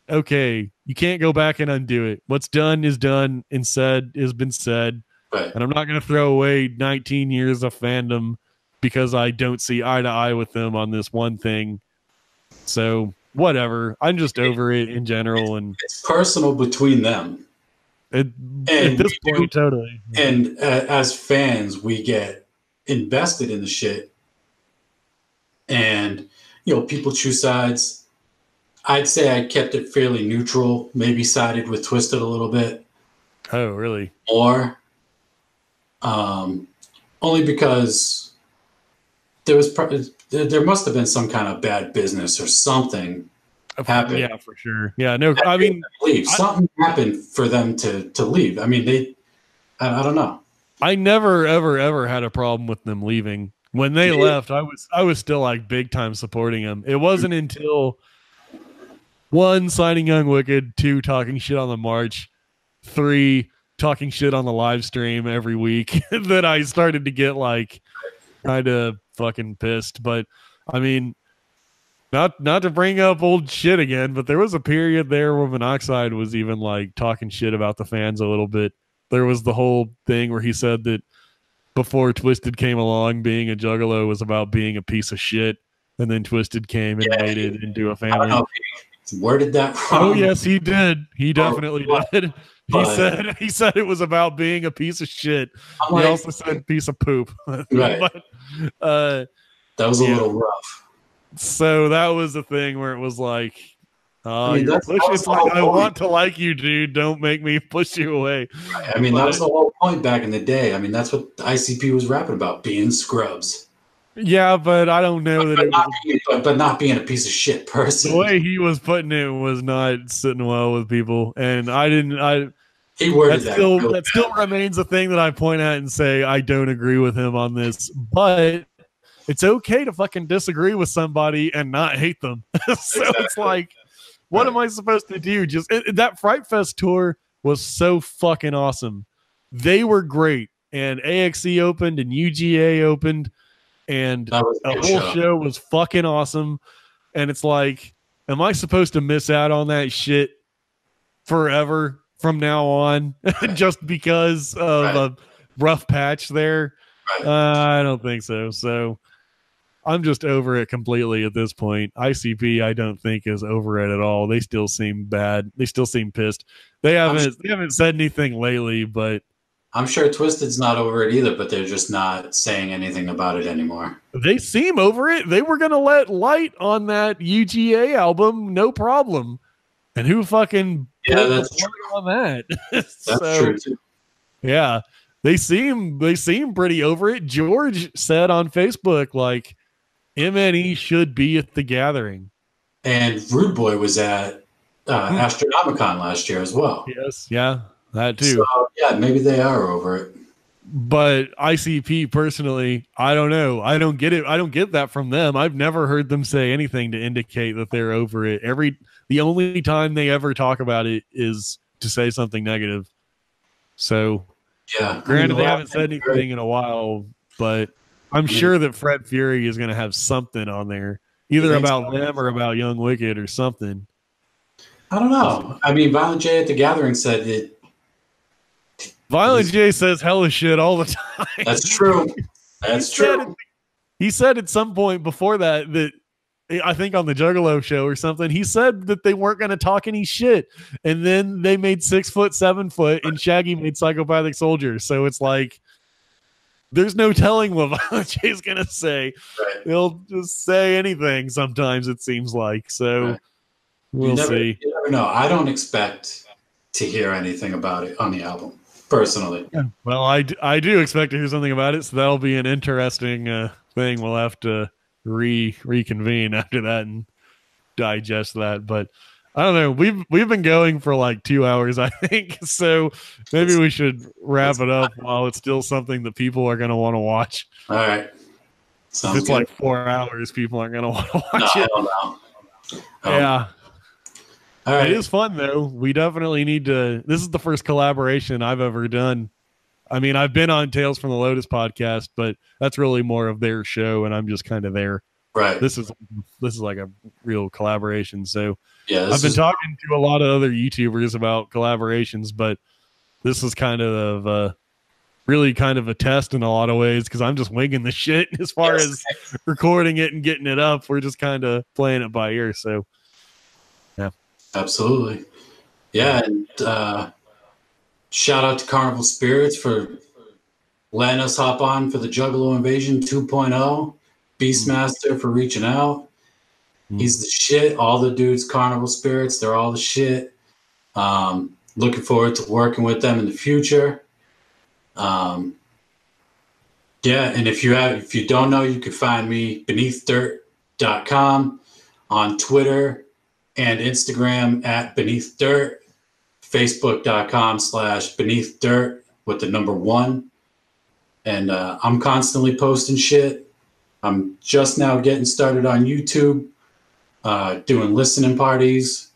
okay, you can't go back and undo it. What's done is done, and said has been said. And I'm not going to throw away 19 years of fandom because I don't see eye to eye with them on this one thing. So whatever. I'm just over it in general. And it's personal between them. At this point, totally. And as fans, we get invested in the shit. And people choose sides. I'd say I kept it fairly neutral, maybe sided with Twisted a little bit. Oh, really? More. Only because there must have been some kind of bad business or something happened. Yeah, for sure. Yeah, no, I mean, something happened for them to leave. I mean, I don't know. I never, ever had a problem with them leaving. When they left, I was still like big time supporting them. It wasn't until 1, signing Young Wicked, 2, talking shit on the march, 3, talking shit on the live stream every week that I started to get like kind of fucking pissed. But I mean, not to bring up old shit again, but there was a period there where Monoxide was even like talking shit about the fans a little bit. There was the whole thing where he said that before Twisted came along, being a Juggalo was about being a piece of shit, and then Twisted came and made it into a family. Where did that from? Oh yes, he did. He definitely did. He said it was about being a piece of shit. He also said piece of poop. Right. That was a little rough. So that was the thing where it was like, it's like, I want to like you, dude. Don't make me push you away. Right. I mean, that was the whole point back in the day. I mean, that's what ICP was rapping about, being scrubs. Yeah, but I don't know but not being a piece of shit person. The way he was putting it was not sitting well with people, and he worded that still remains a thing that I point at and say I don't agree with him on this, but it's okay to fucking disagree with somebody and not hate them. So it's like, what am I supposed to do? Just that Fright Fest tour was so fucking awesome. They were great, and AXE opened and UGA opened, and the whole show was fucking awesome. And it's like, am I supposed to miss out on that shit forever from now on just because of a rough patch there? I don't think so. So I'm just over it completely at this point. ICP, I don't think, is over it at all. They still seem bad. They still seem pissed. They haven't said anything lately, but I'm sure Twisted's not over it either, but they're just not saying anything about it anymore. They seem over it. They were going to let Light on that UGA album, no problem. And who fucking that's true on that? That's true too. Yeah. They seem pretty over it. George said on Facebook, like, MNE should be at the gathering. And Rude Boy was at Astronomicon last year as well. Yes, yeah. That too. So, yeah, maybe they are over it. But ICP personally, I don't know. I don't get it. I don't get that from them. I've never heard them say anything to indicate that they're over it. The only time they ever talk about it is to say something negative. So, yeah. Granted, they haven't said anything in a while, but I'm sure that Fred Fury is going to have something on there, either about them or about Young Wicked or something. I don't know. I mean, Violent J at the Gathering said it. Violent J says hella shit all the time. That's true. That's true. He said at some point before that I think on the Juggalo show or something, he said that they weren't going to talk any shit. And then they made 6 foot, 7 foot, and Shaggy made Psychopathic Soldier. So it's like, there's no telling what Violent J is going to say. Right. He'll just say anything sometimes, it seems like. So we'll see. You never know. I don't expect to hear anything about it on the album, personally. Yeah. Well, I do expect to hear something about it, so that'll be an interesting thing. We'll have to reconvene after that and digest that. But I don't know. We've been going for like 2 hours, I think. So maybe we should wrap it up while it's still something that people are going to want to watch. All right. Sounds it's good. like 4 hours. People aren't going to want to watch it. Yeah. All right. It is fun though. We definitely need to. This is the first collaboration I've ever done. I mean, I've been on Tales from the Lotus podcast, but that's really more of their show, and I'm just kind of there. Right. This is like a real collaboration. So yeah, I've been talking to a lot of other YouTubers about collaborations, but this is kind of really kind of a test in a lot of ways because I'm just winging the shit as far as recording it and getting it up. We're just kind of playing it by ear. So yeah, absolutely. Yeah. And shout out to Carnival Spirits for letting us hop on for the Juggalo Invasion 2.0. Beastmaster for reaching out. He's the shit. All the dudes, Carnival Spirits, they're all the shit. Looking forward to working with them in the future. Yeah, and if you don't know, you can find me beneathdirt.com, on Twitter and Instagram at beneathdirt, facebook.com/beneathdirt with the number 1. And I'm constantly posting shit. I'm just now getting started on YouTube, doing listening parties.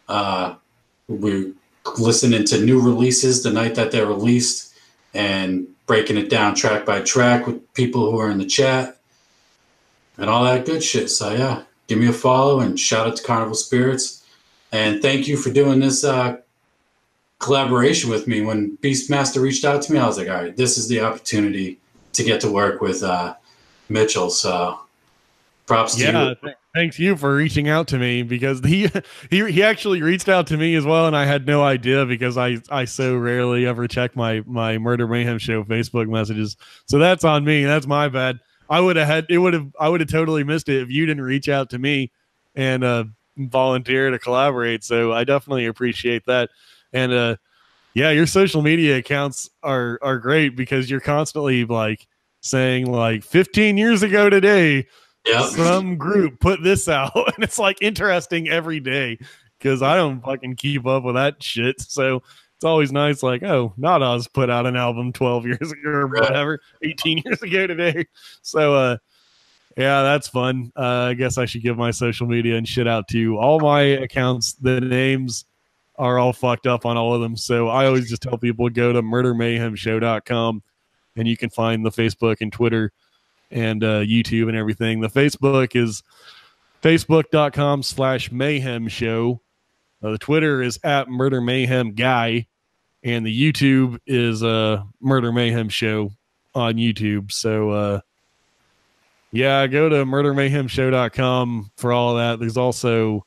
We're listening to new releases the night that they're released and breaking it down track by track with people who are in the chat and all that good shit. So yeah, give me a follow and shout out to Carnival Spirits. And thank you for doing this collaboration with me. When Beastmaster reached out to me, I was like, all right, this is the opportunity to get to work with Mitchell. So props to you. Thanks you for reaching out to me, because he actually reached out to me as well, and I had no idea because I so rarely ever check my Murder Mayhem Show Facebook messages. So that's on me. That's my bad. I would have totally missed it if you didn't reach out to me and volunteer to collaborate. So I definitely appreciate that. And yeah, your social media accounts are great, because you're constantly like saying like 15 years ago today, some group put this out, and it's like interesting every day, because I don't fucking keep up with that shit. So it's always nice, like, oh, Not Oz put out an album 12 years ago or whatever, 18 years ago today. So yeah, that's fun. I guess I should give my social media and shit out to all my accounts. The names are all fucked up on all of them. So I always just tell people, go to murdermayhemshow.com and you can find the Facebook and Twitter and YouTube and everything. The Facebook is facebook.com/mayhem show. The Twitter is at Murder Mayhem Guy, and the YouTube is Murder Mayhem Show on YouTube. So yeah, go to murdermayhemshow.com for all of that. There's also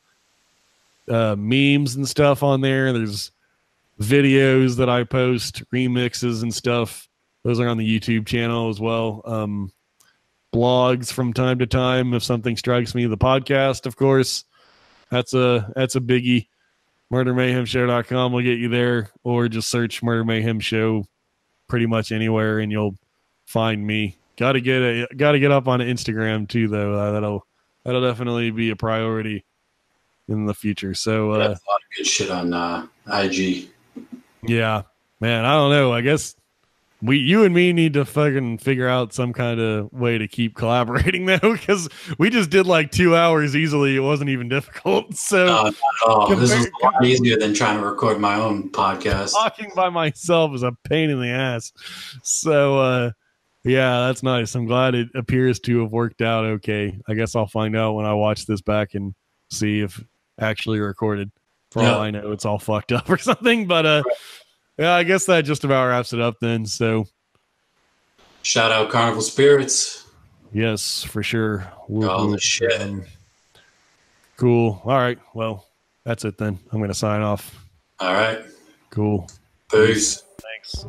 memes and stuff on there. There's videos that I post, remixes and stuff. Those are on the YouTube channel as well. Blogs from time to time if something strikes me. The podcast, of course, that's a biggie. murdermayhemshow.com will get you there, or just search Murder Mayhem Show pretty much anywhere and you'll find me. Gotta get up on Instagram too, though. That'll definitely be a priority in the future. So that's a lot of good shit on IG. Yeah, man, I don't know. I guess you and me need to fucking figure out some kind of way to keep collaborating, though, because we just did like 2 hours easily. It wasn't even difficult. So this is a lot easier than trying to record my own podcast. Talking by myself is a pain in the ass. So yeah, that's nice. I'm glad it appears to have worked out okay. I guess I'll find out when I watch this back and see if actually recorded. For all I know, it's all fucked up or something. But yeah, I guess that just about wraps it up then. So shout out Carnival Spirits. Yes, for sure. All the shit. Cool. All right. Well, that's it then. I'm going to sign off. All right. Cool. Peace. Thanks.